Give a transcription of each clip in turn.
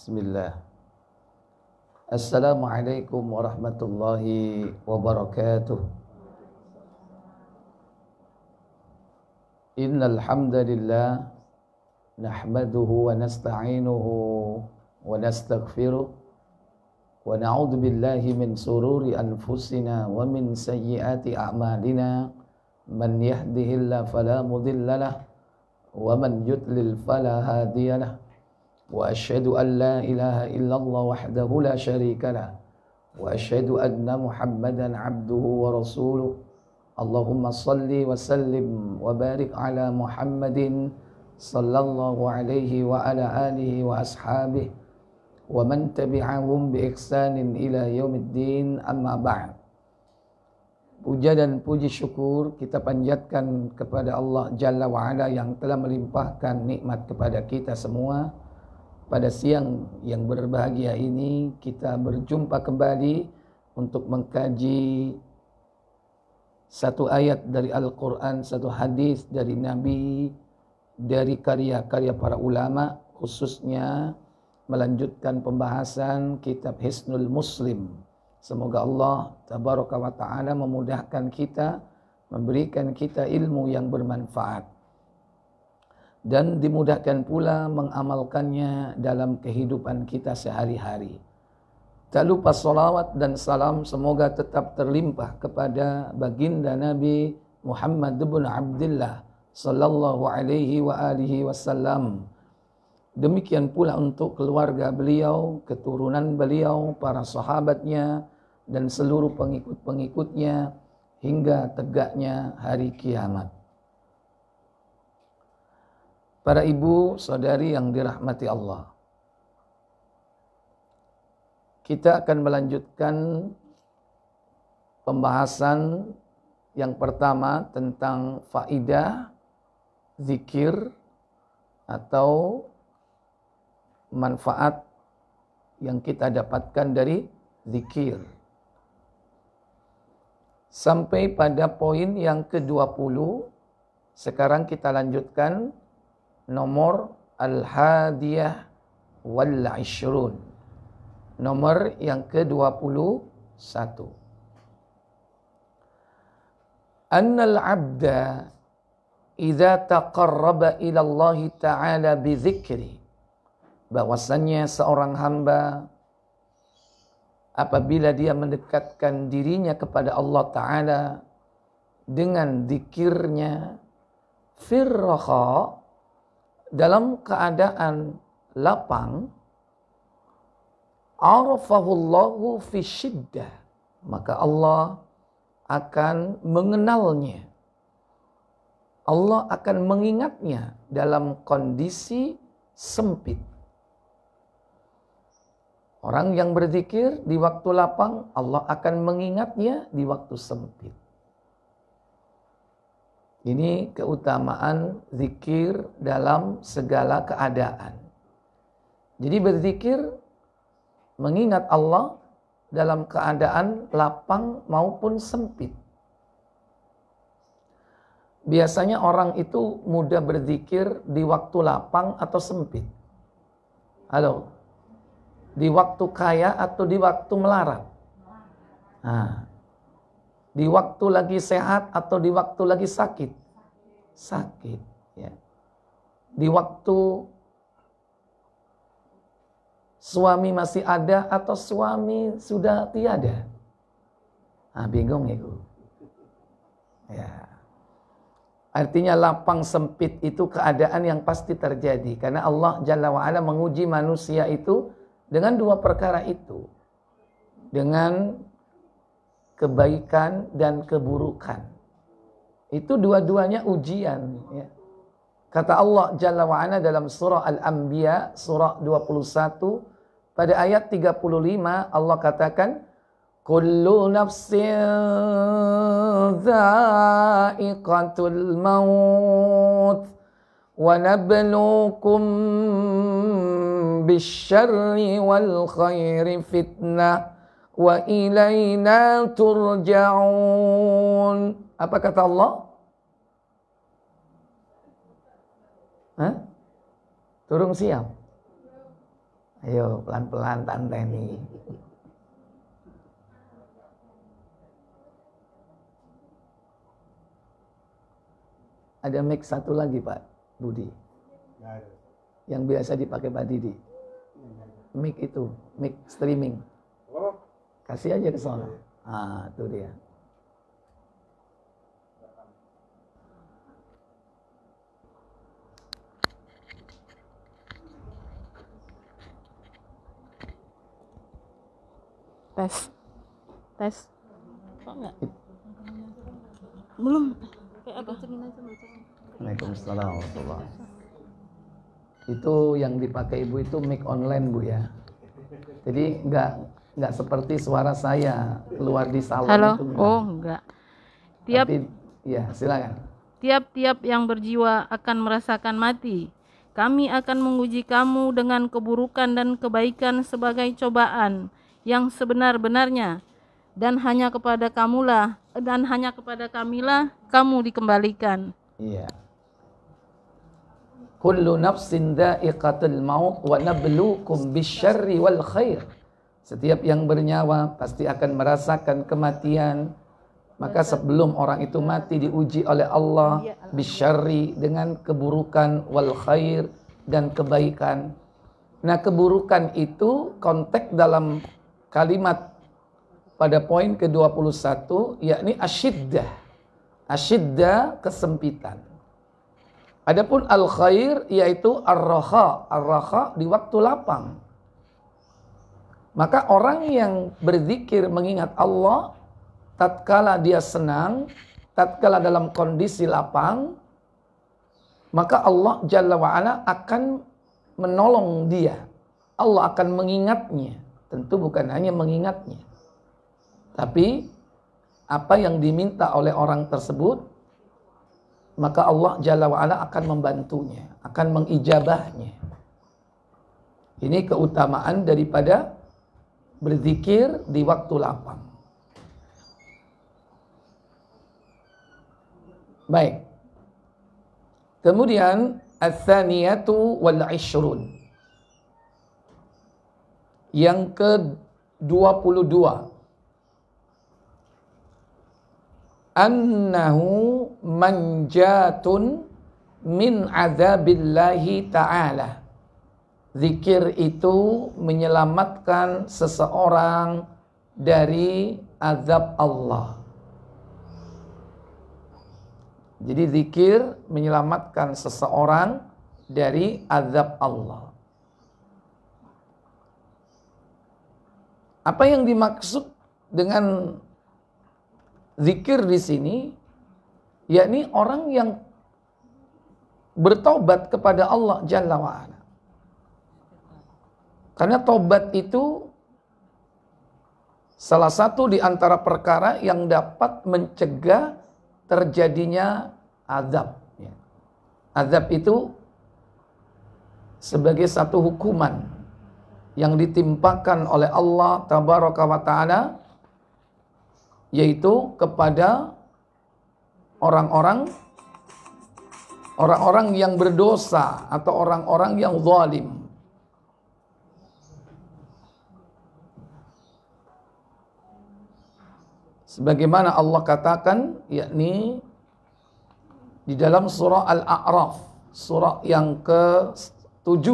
Bismillah. Assalamualaikum warahmatullahi wabarakatuh. Innal hamdalillah nahmaduhu wa nasta'inuhu wa nastaghfiruh wa na'udzu billahi min sururi anfusina wa min sayyiati a'malina. Man yahdihillahu fala mudilla lahu wa man yudlil fala hadiya lahu. Wa asyhadu an la ilaha illallah wahdahu la syarika lah wa asyhadu anna Muhammadan abduhu wa rasuluh. Allahumma salli wa sallim wa barik ala Muhammadin sallallahu alaihi wa ala alihi wa ashabihi wa man tabi'ahum bi ihsanin ila yaumiddin, amma ba'd. Puja dan puji syukur kita panjatkan kepada Allah Jalla wa Ala yang telah melimpahkan nikmat kepada kita semua. Pada siang yang berbahagia ini kita berjumpa kembali untuk mengkaji satu ayat dari Al-Quran, satu hadis dari Nabi, dari karya-karya para ulama, khususnya melanjutkan pembahasan kitab Hisnul Muslim. Semoga Allah Tabaraka wa Ta'ala memudahkan kita, memberikan kita ilmu yang bermanfaat, dan dimudahkan pula mengamalkannya dalam kehidupan kita sehari-hari. Tak lupa salawat dan salam semoga tetap terlimpah kepada baginda Nabi Muhammad bin Abdullah sallallahu alaihi wa alihi wasallam. Demikian pula untuk keluarga beliau, keturunan beliau, para sahabatnya, dan seluruh pengikut-pengikutnya hingga tegaknya hari kiamat. Para ibu, saudari yang dirahmati Allah, kita akan melanjutkan pembahasan yang pertama tentang faidah zikir atau manfaat yang kita dapatkan dari zikir. Sampai pada poin yang ke-20, sekarang kita lanjutkan nomor al-hadiyah wal-ishrun, nomor yang ke-21. Annal abda idza taqarraba ila Allah Ta'ala bi dzikri, bahwasannya seorang hamba apabila dia mendekatkan dirinya kepada Allah Ta'ala dengan zikirnya, firraha, dalam keadaan lapang, arafahullahu fi syiddah, maka Allah akan mengenalnya, Allah akan mengingatnya dalam kondisi sempit. Orang yang berzikir di waktu lapang, Allah akan mengingatnya di waktu sempit. Ini keutamaan zikir dalam segala keadaan. Jadi berzikir mengingat Allah dalam keadaan lapang maupun sempit. Biasanya orang itu mudah berzikir di waktu lapang atau sempit. Halo? Di waktu kaya atau di waktu melarat? Nah, di waktu lagi sehat atau di waktu lagi sakit? Sakit, ya. Di waktu suami masih ada atau suami sudah tiada? Nah, bingung ya, Bu. Ya. Artinya lapang sempit itu keadaan yang pasti terjadi karena Allah Jalla wa Ala menguji manusia itu dengan dua perkara itu. Dengan kebaikan dan keburukan. Itu dua-duanya ujian. Ya. Kata Allah Jalla wa'ala dalam surah Al-Anbiya, surah 21, pada ayat 35, Allah katakan, Kullu nafsin dha'iqatul maut, wa nabluukum bisyarri wal khairi fitnah, wa ilaina turja'un. Apa kata Allah? Hah? Turun siap. Ayo pelan-pelan tanteni. Ada mic satu lagi Pak Budi. Yang biasa dipakai Pak Didi. Mic itu, mic streaming. Kasih aja ke sana. Ah, itu dia. Tes. Kok enggak? Belum. Kayak apa? Waalaikumsalam warahmatullahi. Itu yang dipakai Ibu itu mic online Bu ya. Jadi enggak seperti suara saya keluar di salon. Halo? Itu enggak. Oh, enggak. Tapi, ya, silakan. Tiap-tiap yang berjiwa akan merasakan mati. Kami akan menguji kamu dengan keburukan dan kebaikan sebagai cobaan yang sebenar-benarnya, dan hanya kepada kamilah kamu dikembalikan. Iya. Kullu nafsin dha'iqatul maut wa nabluukum bisyarri wal khair. Setiap yang bernyawa pasti akan merasakan kematian. Maka sebelum orang itu mati diuji oleh Allah bisyarri dengan keburukan wal khair dan kebaikan. Nah, keburukan itu konteks dalam kalimat pada poin ke-21 yakni asyiddah. Asyiddah kesempitan. Adapun al-khair yaitu ar-raha. Ar-raha di waktu lapang. Maka orang yang berzikir mengingat Allah tatkala dia senang, tatkala dalam kondisi lapang, maka Allah Jalla wa'ala akan menolong dia. Allah akan mengingatnya. Tentu bukan hanya mengingatnya, tapi apa yang diminta oleh orang tersebut, maka Allah Jalla wa'ala akan membantunya, akan mengijabahnya. Ini keutamaan daripada berzikir di waktu lapang. Baik. Kemudian ats-tsaniyatu wal 'ishrun. Yang ke-22, annahu manjatun min azabillahi ta'ala. Zikir itu menyelamatkan seseorang dari azab Allah. Jadi zikir menyelamatkan seseorang dari azab Allah. Apa yang dimaksud dengan zikir di sini? Yakni orang yang bertobat kepada Allah Jalla wa'ala. Karena tobat itu salah satu di antara perkara yang dapat mencegah terjadinya azab. Azab itu sebagai satu hukuman yang ditimpakan oleh Allah Tabaraka wa Ta'ala, yaitu kepada orang-orang yang berdosa atau orang-orang yang zalim. Sebagaimana Allah katakan, yakni di dalam surah Al-A'raf, surah yang ke-7,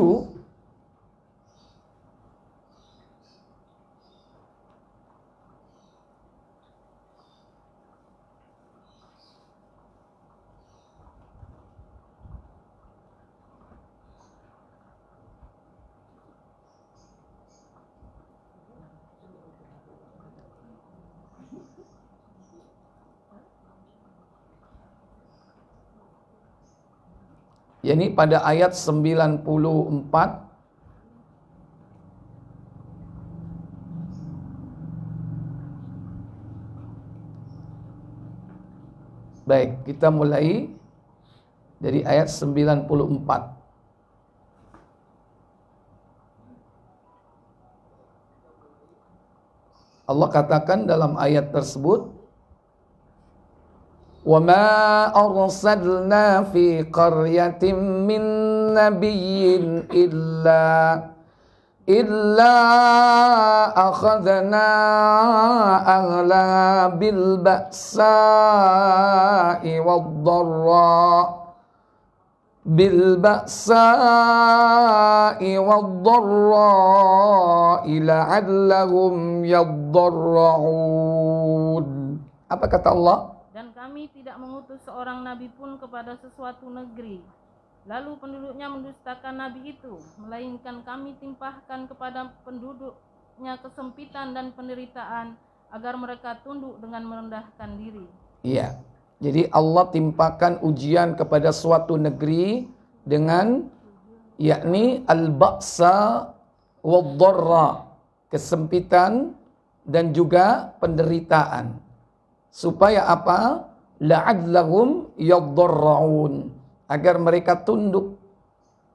yakni pada ayat 94, baik, kita mulai dari ayat 94. Allah katakan dalam ayat tersebut, وَمَا أَرْسَلْنَا فِي قَرْيَةٍ مِّن نَّبِيٍّ إِلَّا illa akhadna ahla bil ba'sa'i wad-dharra'i la'allahum yadharra'un. Apa kata Allah? Dan kami tidak mengutus seorang nabi pun kepada sesuatu negeri, lalu penduduknya mendustakan nabi itu, melainkan kami timpahkan kepada penduduknya kesempitan dan penderitaan, agar mereka tunduk dengan merendahkan diri. Iya. Jadi Allah timpakan ujian kepada suatu negeri dengan yakni al-ba'sa wad-dharra, kesempitan dan juga penderitaan. Supaya apa? La'allahum yadharra'un, agar mereka tunduk,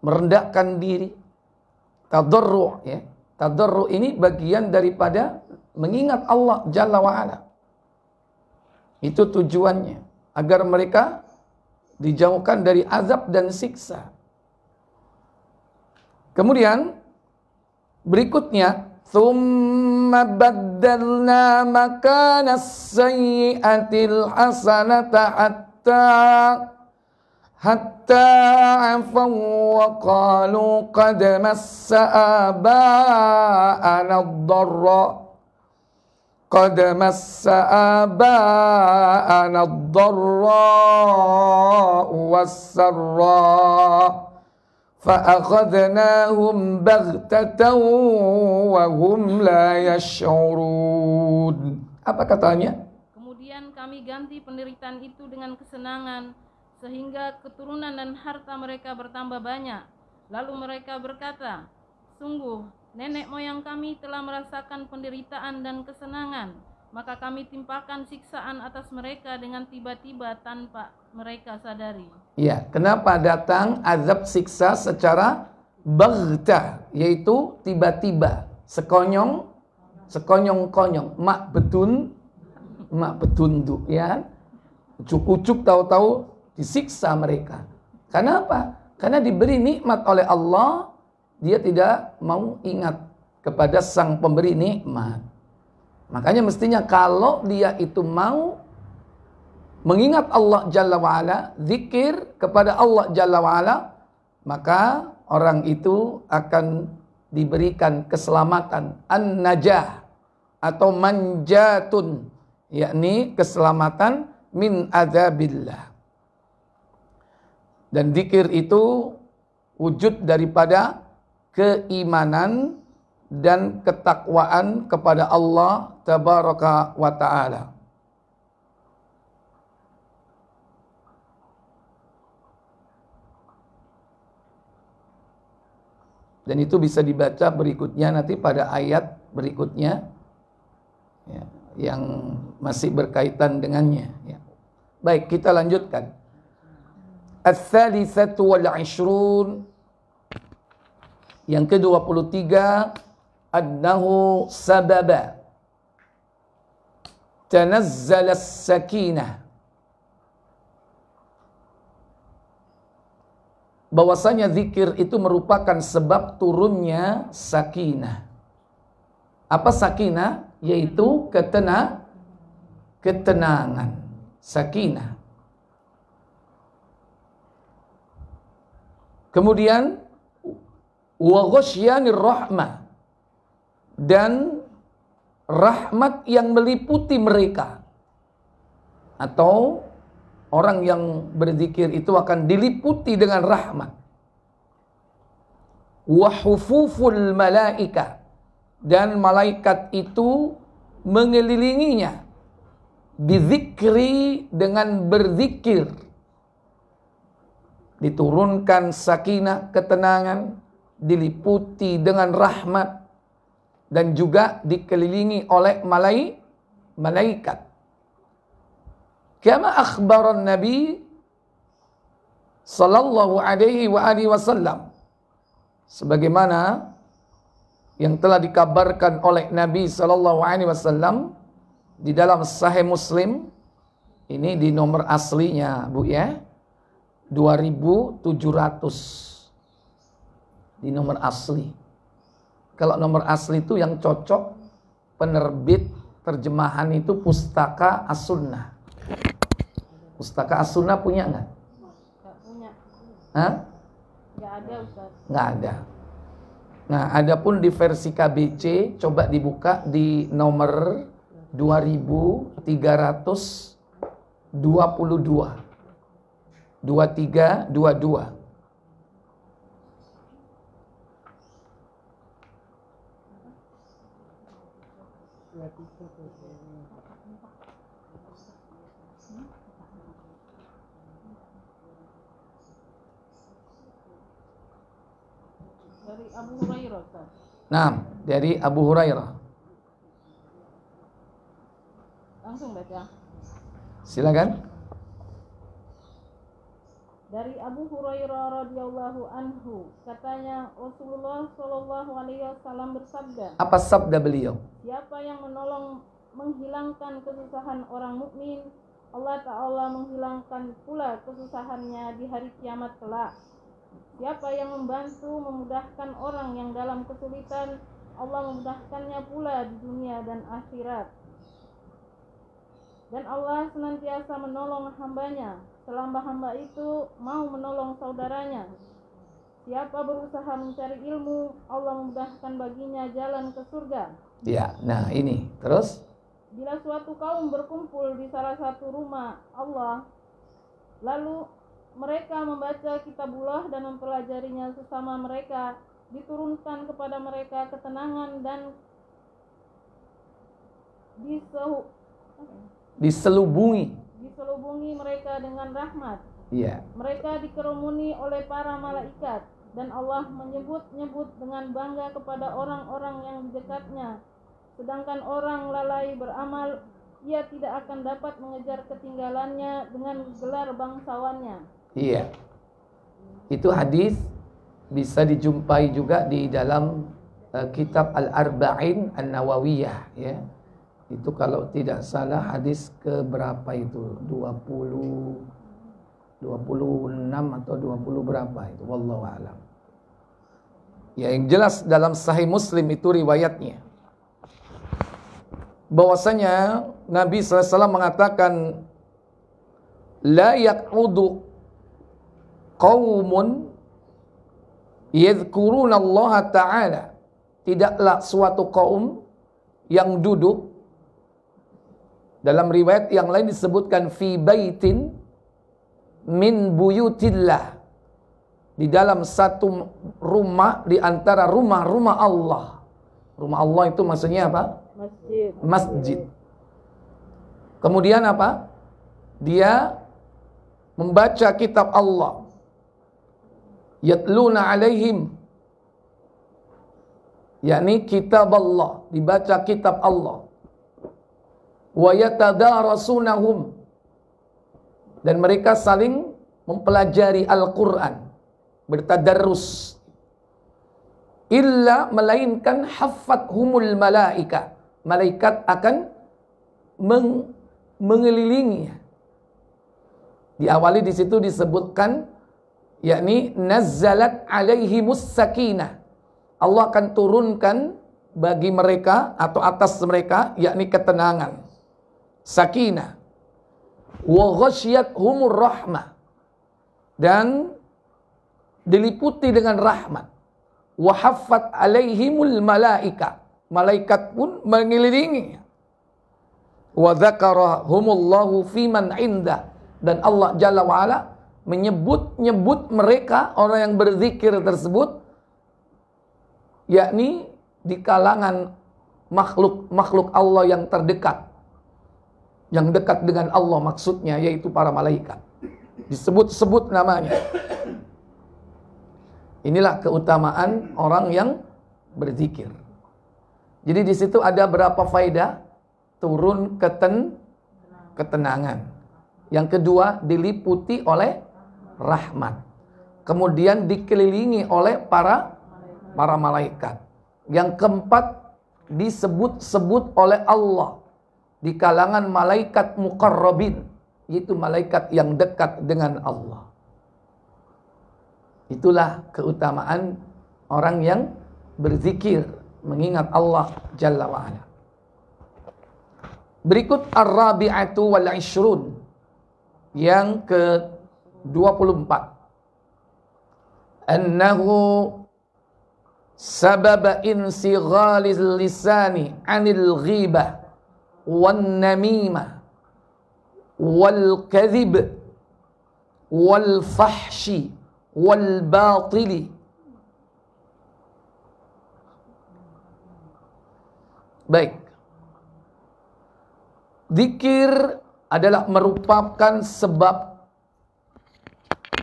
merendahkan diri. Tadarru', ya. Tadarru' ini bagian daripada mengingat Allah Jalla wa'ala. Itu tujuannya, agar mereka dijauhkan dari azab dan siksa. Kemudian berikutnya, thumma baddalna makanas sayyi'atil hasanata hatta afaw wa qalu qad massa aba'ana ad-dharra قد مس آباءنا الضراء والسراء فأخذناهم بغتة وهم لا يشعرون. Apa katanya? Kemudian kami ganti penderitaan itu dengan kesenangan, sehingga keturunan dan harta mereka bertambah banyak. Lalu mereka berkata, sungguh nenek moyang kami telah merasakan penderitaan dan kesenangan, maka kami timpakan siksaan atas mereka dengan tiba-tiba tanpa mereka sadari. Ya, kenapa datang azab siksa secara baghtah, yaitu tiba-tiba, sekonyong-konyong, mak betundu, ya. Ucuk-ucuk tahu-tahu disiksa mereka. Kenapa? Karena diberi nikmat oleh Allah, dia tidak mau ingat kepada sang pemberi nikmat. Makanya mestinya kalau dia itu mau mengingat Allah Jalla wa'ala, zikir kepada Allah Jalla wa'ala, maka orang itu akan diberikan keselamatan, an-najah atau manjatun, yakni keselamatan min adzabillah. Dan zikir itu wujud daripada keimanan dan ketakwaan kepada Allah Tabaraka wa Ta'ala. Dan itu bisa dibaca berikutnya nanti pada ayat berikutnya, ya, yang masih berkaitan dengannya, ya. Baik, kita lanjutkan. Ats-tsalitsatu wal 'ishrun, yang ke-23, annahu sababa tanazzala as-sakinah, bahwasanya zikir itu merupakan sebab turunnya sakinah. Apa sakinah? Yaitu ketenangan. Sakinah. Kemudian wa ghasyanir rahmah, dan rahmat yang meliputi mereka, atau orang yang berzikir itu akan diliputi dengan rahmat. Wa hufuful malaikah, dan malaikat itu mengelilinginya, bizikri, dengan berzikir. Diturunkan sakinah, ketenangan, diliputi dengan rahmat, dan juga dikelilingi oleh malaikat. Kama akhbaran Nabi sallallahu alaihi wa alihi wasallam, sebagaimana yang telah dikabarkan oleh Nabi sallallahu alaihi wasallam di dalam Sahih Muslim. Ini di nomor aslinya, Bu, ya. 2700 di nomor asli. kalau nomor asli itu yang cocok penerbit terjemahan itu Pustaka As-Sunnah. Pustaka As-Sunnah punya nggak? Nggak punya. Hah? Nggak ada, Ustaz. Nggak ada. Nah, adapun di versi KBC coba dibuka di nomor 2322. 2322. Dari Abu Hurairah, Ustaz. Nah, dari Abu Hurairah. Langsung baca. Silakan. Dari Abu Hurairah radhiyallahu anhu, katanya Rasulullah shallallahu alaihi wasallam bersabda, Apa sabda beliau? siapa yang menolong menghilangkan kesusahan orang mukmin, Allah Ta'ala menghilangkan pula kesusahannya di hari kiamat kelak. Siapa yang membantu memudahkan orang yang dalam kesulitan, Allah memudahkannya pula di dunia dan akhirat. Dan Allah senantiasa menolong hambanya selama hamba itu mau menolong saudaranya. Siapa berusaha mencari ilmu, Allah memudahkan baginya jalan ke surga. Ya, nah ini. Terus? Bila suatu kaum berkumpul di salah satu rumah Allah, lalu mereka membaca kitabullah dan mempelajarinya sesama mereka, diturunkan kepada mereka ketenangan dan Diselubungi. diselubungi mereka dengan rahmat. Iya. Mereka dikerumuni oleh para malaikat, dan Allah menyebut-nyebut dengan bangga kepada orang-orang yang di dekatnya. Sedangkan orang lalai beramal, ia tidak akan dapat mengejar ketinggalannya dengan gelar bangsawannya. Iya. Itu hadis bisa dijumpai juga di dalam kitab Al-Arba'in An-Nawawiyah, ya. Itu kalau tidak salah hadis ke berapa itu? 26 atau 20 berapa itu? Wallahu a'lam. Ya, yang jelas dalam Sahih Muslim itu riwayatnya, bahwasanya Nabi SAW mengatakan, la yaq'udu qaumun yadhkuruna Allah Ta'ala, tidaklah suatu kaum yang duduk. Dalam riwayat yang lain disebutkan fi baitin min buyutillah, di dalam satu rumah di antara rumah-rumah Allah. Rumah Allah itu maksudnya apa? Masjid. Masjid. Kemudian apa? Dia membaca kitab Allah. Yatluna alaihim, yakni kitab Allah, dibaca kitab Allah. Wa yatadarasunahum, dan mereka saling mempelajari Al-Quran, bertadarrus. Illa, melainkan haffathumul malaika, malaikat akan mengelilingi. Diawali di situ disebutkan, yakni nazzalat alaihimus sakinah, Allah akan turunkan bagi mereka atau atas mereka, yakni ketenangan, sakinah. Wa ghasyiyathumur rahmah, dan diliputi dengan rahmat. Wa haffat alaihimul malaika, malaikat pun mengelilingi. Wa dzakarahumullahu fiman indah, dan Allah Jalla wa'ala menyebut-nyebut mereka, orang yang berzikir tersebut, yakni di kalangan makhluk Allah yang terdekat, yang dekat dengan Allah maksudnya, yaitu para malaikat. Disebut-sebut namanya. Inilah keutamaan orang yang berzikir. Jadi di situ ada berapa faedah? Turun ketenangan. Yang kedua, diliputi oleh rahmat. Kemudian dikelilingi oleh para malaikat. Yang keempat, disebut-sebut oleh Allah di kalangan malaikat muqarrabin, yaitu malaikat yang dekat dengan Allah. Itulah keutamaan orang yang berzikir mengingat Allah Jalla wa'ala. Berikut ar-rabi'atu wal 'ishrun, yang ke-24. Annahu sabab insighalil lisani 'anil ghibah wan namimah wal kadhib wal fahshi wal batili. Baik. Zikir adalah merupakan sebab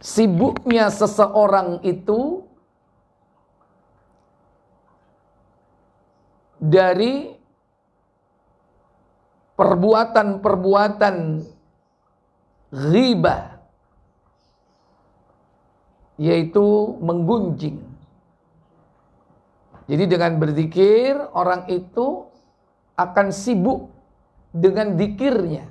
sibuknya seseorang itu dari perbuatan-perbuatan ghibah, yaitu menggunjing. Jadi dengan berzikir orang itu akan sibuk dengan zikirnya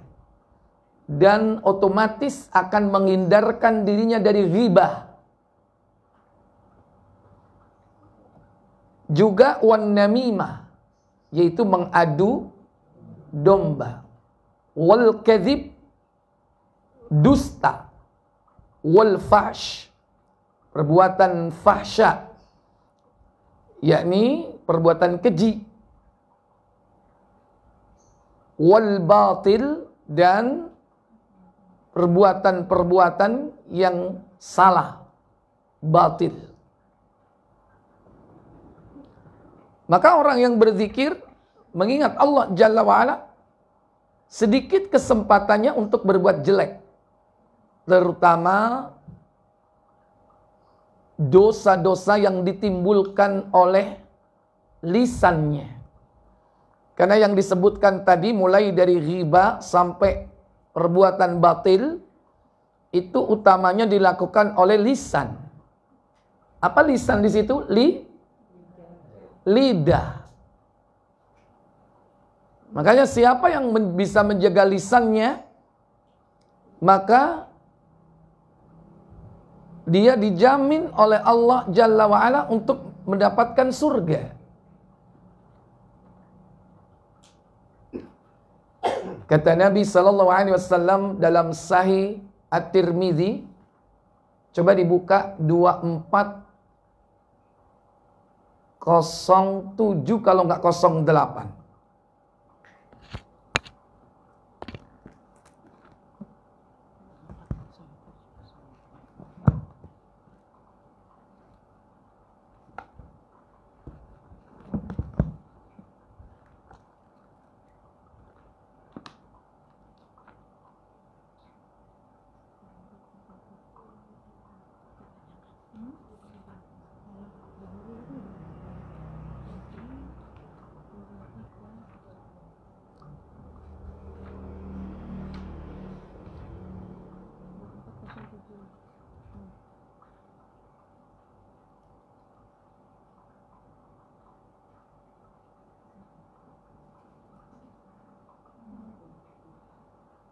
dan otomatis akan menghindarkan dirinya dari ghibah. Juga wan namimah, yaitu mengadu domba. Wal kadhib, dusta. Wal fahsh, perbuatan fahsya, yakni perbuatan keji. Wal batil, dan perbuatan-perbuatan yang salah, batil. Maka orang yang berzikir mengingat Allah Jalla wa'ala, sedikit kesempatannya untuk berbuat jelek, terutama dosa-dosa yang ditimbulkan oleh lisannya. Karena yang disebutkan tadi mulai dari ghibah sampai perbuatan batil itu utamanya dilakukan oleh lisan. Apa lisan di situ? Lidah. Makanya siapa yang bisa menjaga lisannya, maka dia dijamin oleh Allah Jalla wa'ala untuk mendapatkan surga. Kata Nabi SAW dalam Sahih At-Tirmidzi, coba dibuka 2407 kalau nggak 08.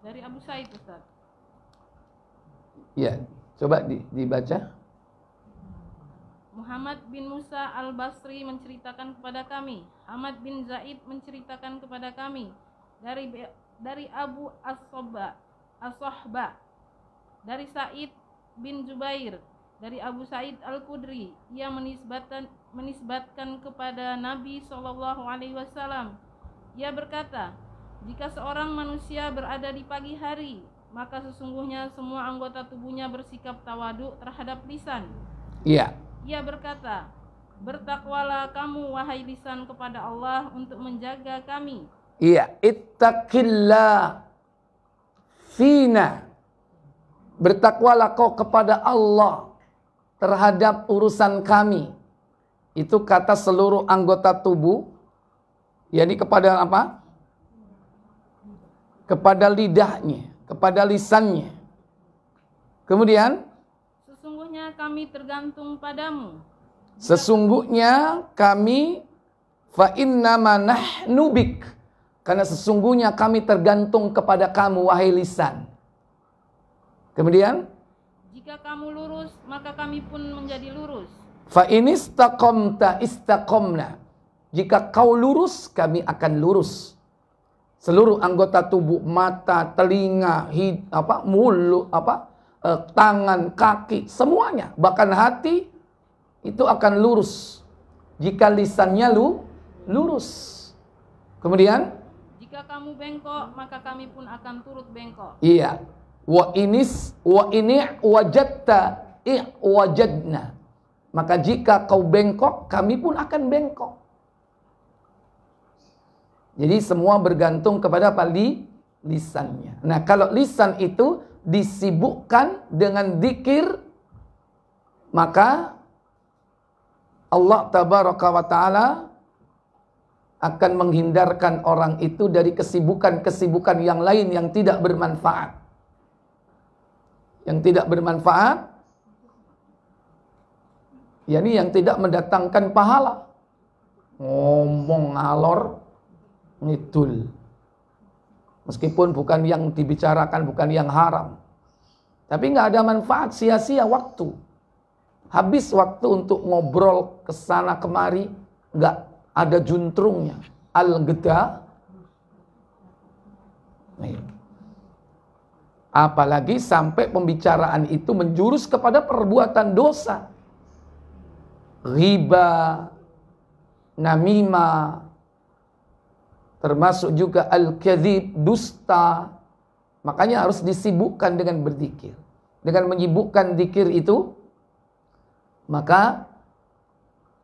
Dari Abu Sa'id, Ustaz. Ya, coba dibaca. Muhammad bin Musa al-Basri menceritakan kepada kami, Ahmad bin Zaid menceritakan kepada kami dari Abu As-Sohba, dari Sa'id bin Jubair, dari Abu Sa'id al-Khudri, ia menisbatkan kepada Nabi SAW. Ia berkata, jika seorang manusia berada di pagi hari, maka sesungguhnya semua anggota tubuhnya bersikap tawadu terhadap lisan. Iya. Ia berkata, bertakwalah kamu wahai lisan kepada Allah untuk menjaga kami. Iya, ittaqillah fina. Bertakwalah kau kepada Allah terhadap urusan kami. Itu kata seluruh anggota tubuh. Yani kepada apa? Kepada lidahnya, kepada lisannya. Kemudian, sesungguhnya kami tergantung padamu. Sesungguhnya kami, fa innama nahnu bik, karena sesungguhnya kami tergantung kepada kamu wahai lisan. Kemudian, jika kamu lurus, maka kami pun menjadi lurus. Fa in istaqamta istaqamna. Jika kau lurus, kami akan lurus. Seluruh anggota tubuh, mata, telinga, mulut, tangan, kaki, semuanya, bahkan hati itu akan lurus jika lisannya lurus. Kemudian, jika kamu bengkok, maka kami pun akan turut bengkok. Iya. Wa ini wajadta wajadna. Maka jika kau bengkok, kami pun akan bengkok. Jadi semua bergantung kepada apa? Lisannya. Nah, kalau lisan itu disibukkan dengan zikir, maka Allah tabaraka wa ta'ala akan menghindarkan orang itu dari kesibukan-kesibukan yang lain yang tidak bermanfaat. Yang tidak bermanfaat, yakni yang tidak mendatangkan pahala. Ngomong ngalor ngidul. Meskipun bukan yang dibicarakan, bukan yang haram. Tapi nggak ada manfaat, sia-sia waktu. Habis waktu untuk ngobrol kesana kemari, nggak ada juntrungnya. Al-geda. Apalagi sampai pembicaraan itu menjurus kepada perbuatan dosa. Riba, namimah, termasuk juga al-kadzib, dusta. Makanya harus disibukkan dengan berzikir. Dengan menyibukkan zikir itu, maka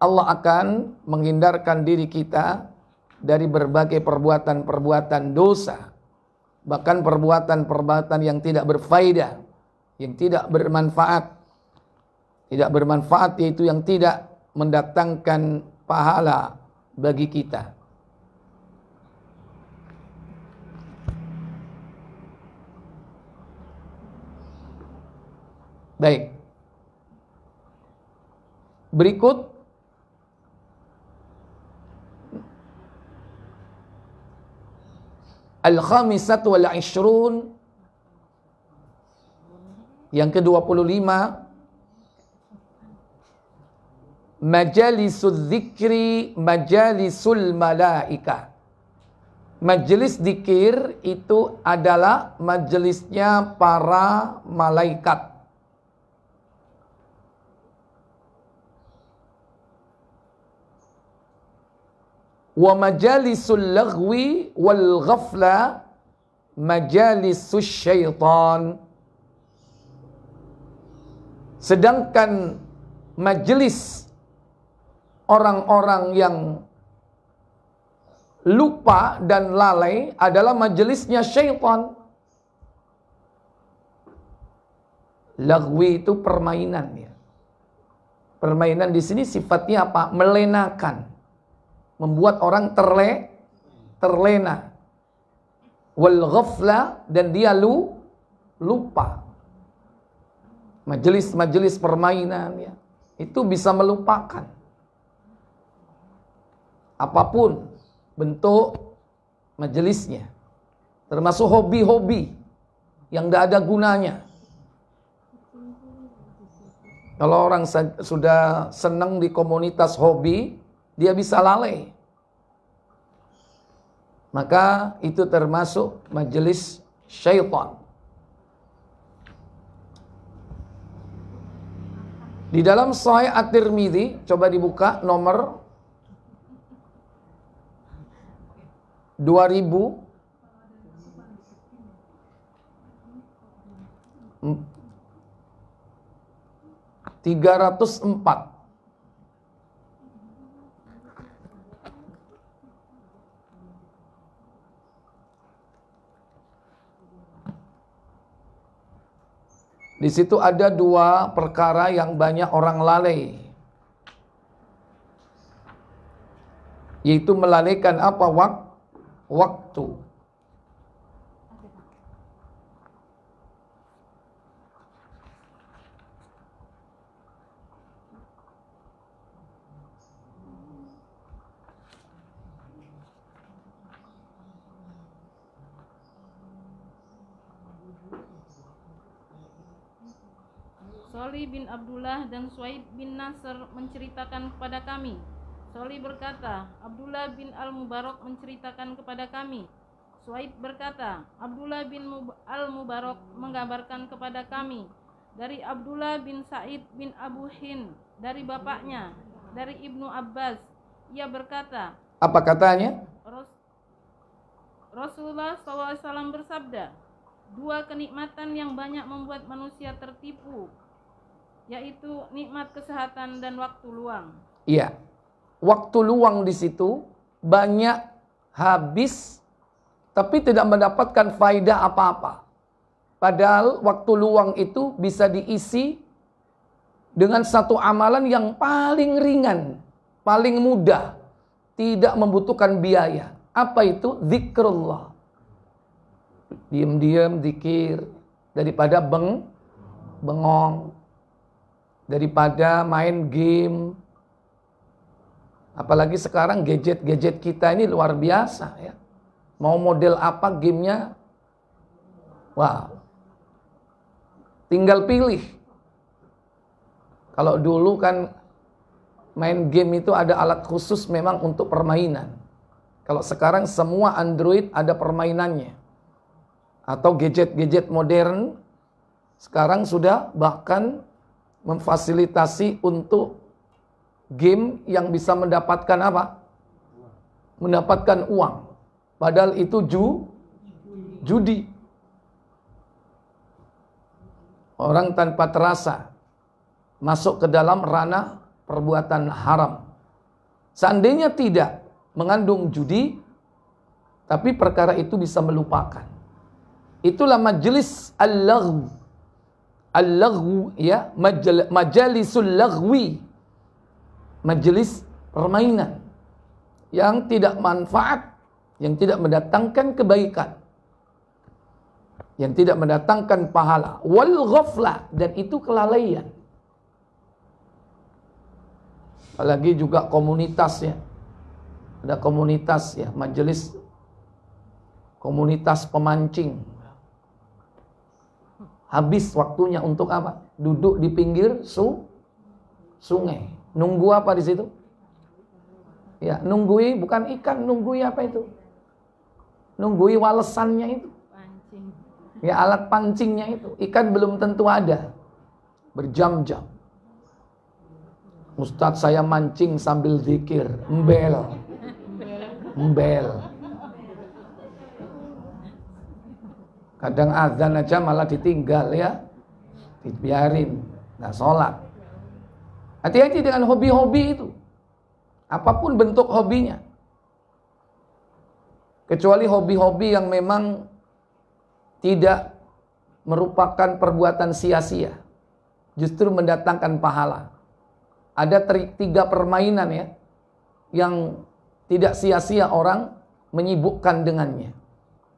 Allah akan menghindarkan diri kita dari berbagai perbuatan-perbuatan dosa. Bahkan perbuatan-perbuatan yang tidak berfaedah, yang tidak bermanfaat. Tidak bermanfaat yaitu yang tidak mendatangkan pahala bagi kita. Baik. Berikut Al-Khamisat wal-Ishrun, yang ke-25, Majalisul Dzikri Majalisul Malaikah. Majelis zikir itu adalah majelisnya para malaikat. Wa majalisul laghwi wal ghafla majalisus syaitan. Sedangkan majelis orang-orang yang lupa dan lalai adalah majelisnya syaitan. Laghwi itu permainan ya. Permainan di sini sifatnya apa? Melenakan. Membuat orang terlena. Wal ghafla, dan dia lupa. Majelis-majelis permainan ya, itu bisa melupakan apapun bentuk majelisnya. Termasuk hobi-hobi yang tidak ada gunanya. Kalau orang sudah senang di komunitas hobi, dia bisa lalai. Maka itu termasuk majelis syaitan. Di dalam Sahih At-Tirmidzi, coba dibuka nomor 2304. Di situ ada dua perkara yang banyak orang lalai. Yaitu melalaikan apa? Waktu. Sholih bin Abdullah dan Suaid bin Nasr menceritakan kepada kami, Soli berkata, Abdullah bin Al-Mubarak menceritakan kepada kami. Suaib berkata, Abdullah bin Al-Mubarak mengabarkan kepada kami dari Abdullah bin Sa'id bin Abu Hind dari bapaknya, dari Ibnu Abbas. Ia berkata, apa katanya? Rasulullah SAW bersabda, dua kenikmatan yang banyak membuat manusia tertipu, yaitu nikmat kesehatan dan waktu luang. Iya, waktu luang di situ banyak habis, tapi tidak mendapatkan faidah apa-apa. Padahal waktu luang itu bisa diisi dengan satu amalan yang paling ringan, paling mudah, tidak membutuhkan biaya. Apa itu? Zikrullah. Diam-diam zikir, daripada bengong, daripada main game. Apalagi sekarang gadget-gadget kita ini luar biasa ya. Mau model apa gamenya? Wah, tinggal pilih. Kalau dulu kan main game itu ada alat khusus memang untuk permainan. Kalau sekarang semua Android ada permainannya. Atau gadget-gadget modern sekarang sudah bahkan memfasilitasi untuk game yang bisa mendapatkan apa? Mendapatkan uang. Padahal itu judi. Orang tanpa terasa masuk ke dalam ranah perbuatan haram. Seandainya tidak mengandung judi, tapi perkara itu bisa melupakan. Itulah majelis al-laghw. Al-laghw ya, majalisul laghwi. Majelis permainan yang tidak manfaat, yang tidak mendatangkan kebaikan, yang tidak mendatangkan pahala. Wal ghaflah, dan itu kelalaian. Apalagi juga komunitasnya. Ada komunitas ya, majelis komunitas pemancing. Habis waktunya untuk apa? Duduk di pinggir sungai. Nunggu apa di situ? Ya, nunggui bukan ikan, nunggui apa itu? Nunggui walesannya itu. Pancing. Ya, alat pancingnya itu. Ikan belum tentu ada. Berjam-jam. Ustadz saya mancing sambil zikir. Embel. Kadang azan aja malah ditinggal ya. Dibiarin. Nggak sholat. Hati-hati dengan hobi-hobi itu. Apapun bentuk hobinya. Kecuali hobi-hobi yang memang tidak merupakan perbuatan sia-sia. Justru mendatangkan pahala. Ada 3 permainan ya. Yang tidak sia-sia orang menyibukkan dengannya.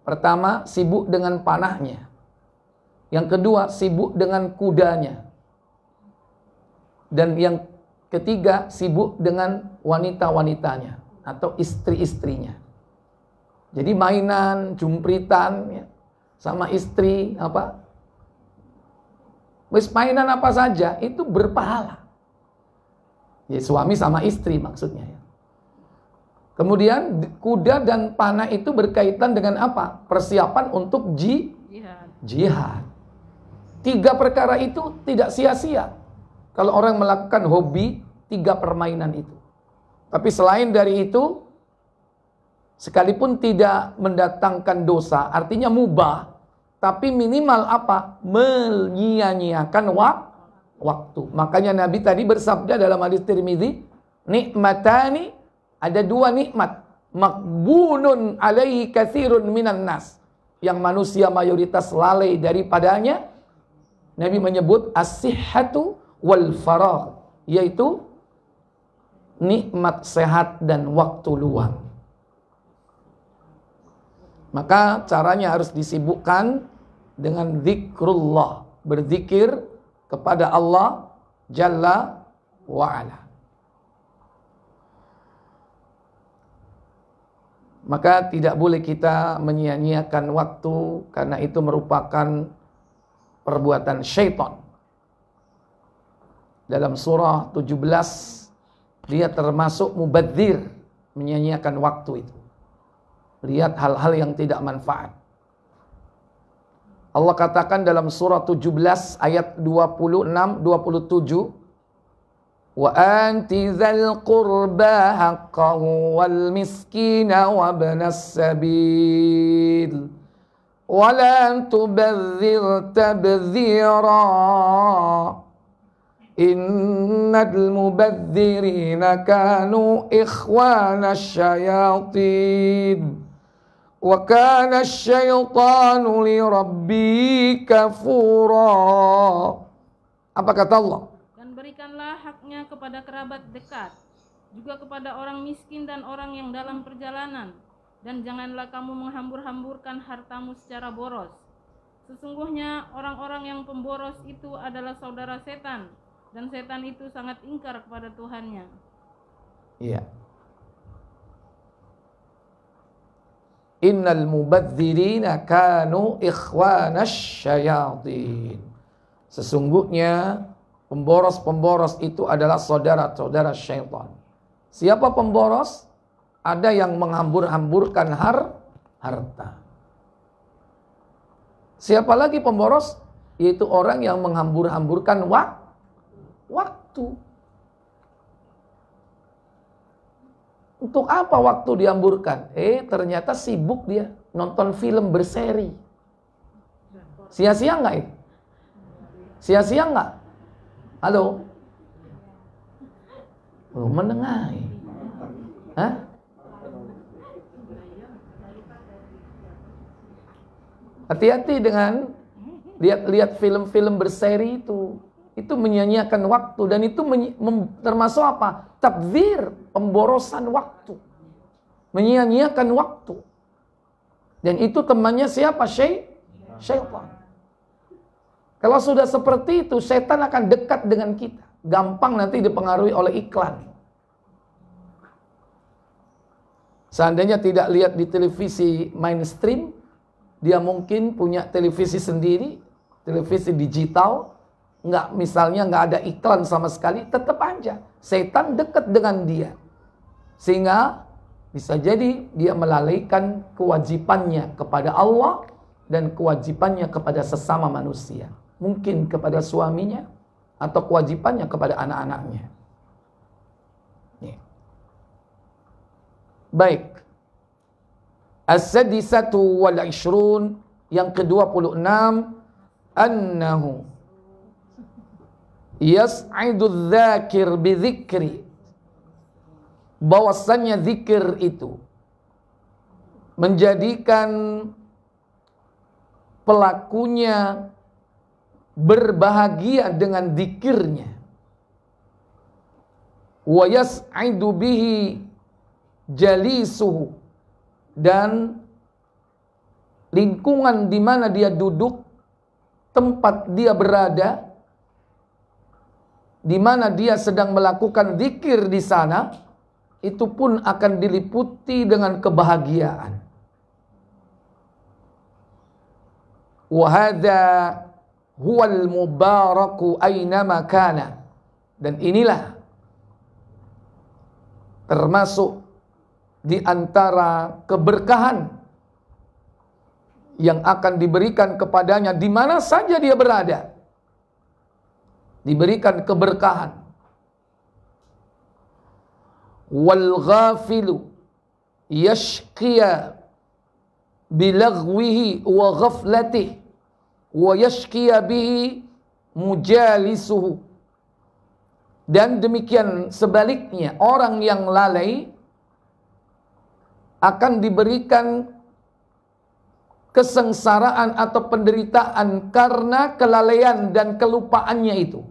Pertama, sibuk dengan panahnya. Yang kedua, sibuk dengan kudanya. Dan yang ketiga, sibuk dengan wanita-wanitanya atau istri-istrinya. Jadi mainan, jumpritan ya, sama istri apa? Wis mainan apa saja itu berpahala. Ya, suami sama istri maksudnya ya. Kemudian kuda dan panah itu berkaitan dengan apa? Persiapan untuk jihad. 3 perkara itu tidak sia-sia. Kalau orang melakukan hobi 3 permainan itu. Tapi selain dari itu, sekalipun tidak mendatangkan dosa, artinya mubah, tapi minimal apa? Menyia-nyiakan waktu. Makanya Nabi tadi bersabda dalam hadis Tirmidzi, nikmatani, ada 2 nikmat, makbunun alaihi katsirun minan nas, yang manusia mayoritas lalai daripadanya. Nabi menyebut as-sihhatu wal faragh, yaitu nikmat sehat dan waktu luang. Maka caranya harus disibukkan dengan zikrullah, berzikir kepada Allah Jalla wa'ala. Maka tidak boleh kita menyia-nyiakan waktu, karena itu merupakan perbuatan syaitan. Dalam surah 17 dia termasuk mubadzir, menyia-nyiakan waktu itu. Lihat hal-hal yang tidak manfaat. Allah katakan dalam surah 17 ayat 26-27, wa anti dzal qurba haqqahu wal miskina wa ibnas sabil wa la tubadzir tabdzira innal mubadzirina kanu ikhwana syayatin wa kana asyaitanu li rabbi kafura. Apa kata Allah? Dan berikanlah haknya kepada kerabat dekat, juga kepada orang miskin dan orang yang dalam perjalanan, dan janganlah kamu menghambur-hamburkan hartamu secara boros. Sesungguhnya orang-orang yang pemboros itu adalah saudara setan, dan setan itu sangat ingkar kepada Tuhannya. Iya. Innal mubadzirina kanu ikhwanash syayatin. Sesungguhnya pemboros-pemboros itu adalah saudara-saudara syaitan. Siapa pemboros? Ada yang menghambur-hamburkan harta. Siapa lagi pemboros? Yaitu orang yang menghambur-hamburkan waktu. Untuk apa waktu dihamburkan? Ternyata sibuk dia nonton film berseri. Sia-sia nggak itu? Sia-sia nggak? Halo? Belum mendengar. Hah? Hati-hati dengan lihat film-film berseri itu. Itu menyia-nyiakan waktu, dan itu termasuk apa? Tabdzir, pemborosan waktu. Menyia-nyiakan waktu. Dan itu temannya siapa? Syaitan. Kalau sudah seperti itu, setan akan dekat dengan kita. Gampang nanti dipengaruhi oleh iklan. Seandainya tidak lihat di televisi mainstream, dia mungkin punya televisi sendiri, televisi digital. Misalnya nggak ada iklan sama sekali, tetap aja setan dekat dengan dia, sehingga bisa jadi dia melalaikan kewajibannya kepada Allah dan kewajibannya kepada sesama manusia, mungkin kepada suaminya atau kewajibannya kepada anak-anaknya. Baik, as-sadisatu wal 'ishrun, yang ke-26, annahu yas'idul dzakir bidzikri, bahwasannya zikir itu menjadikan pelakunya berbahagia dengan zikirnya. Wa yas'idu bihi jalisuhu, dan lingkungan di mana dia duduk, tempat dia berada, di mana dia sedang melakukan zikir di sana, itu pun akan diliputi dengan kebahagiaan. Wa hadza huwal mubaraku aynama kana, dan inilah termasuk di antara keberkahan yang akan diberikan kepadanya di mana saja dia berada. Diberikan keberkahan. Wal ghafilu yashqiya bilaghwihi wa ghaflatihi wa yashqiya bihi mujalisuhu. Dan demikian sebaliknya, orang yang lalai akan diberikan kesengsaraan atau penderitaan karena kelalaian dan kelupaannya itu.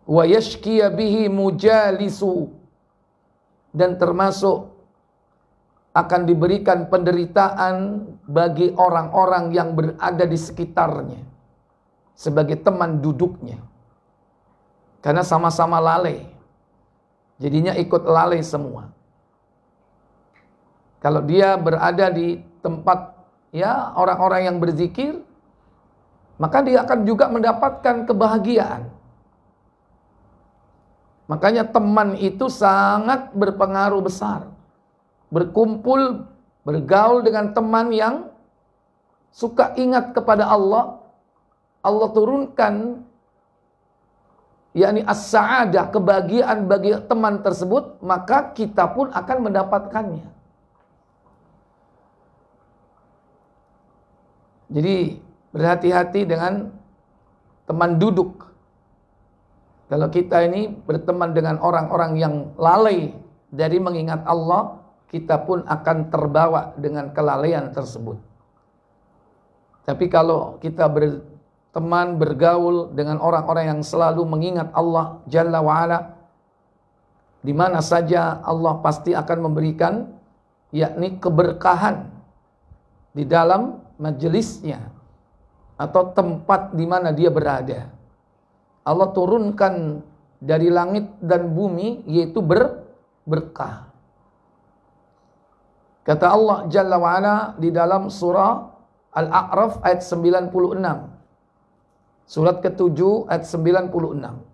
Wa yashqiya bihi mujalisu, dan termasuk akan diberikan penderitaan bagi orang-orang yang berada di sekitarnya sebagai teman duduknya, karena sama-sama lalai, jadinya ikut lalai semua. Kalau dia berada di tempat orang-orang yang berzikir, maka dia akan juga mendapatkan kebahagiaan. Makanya teman itu sangat berpengaruh besar. Berkumpul, bergaul dengan teman yang suka ingat kepada Allah, Allah turunkan yakni as-sa'adah, kebahagiaan bagi teman tersebut, maka kita pun akan mendapatkannya. Jadi berhati-hati dengan teman duduk. Kalau kita ini berteman dengan orang-orang yang lalai dari mengingat Allah, kita pun akan terbawa dengan kelalaian tersebut. Tapi kalau kita berteman, bergaul dengan orang-orang yang selalu mengingat Allah Jalla wa'ala, di mana saja Allah pasti akan memberikan yakni keberkahan di dalam majelisnya atau tempat di mana dia berada. Allah turunkan dari langit dan bumi yaitu berkah. Kata Allah Jalla wa'ala di dalam surah Al-A'raf ayat 96. Surat ke-7 ayat 96.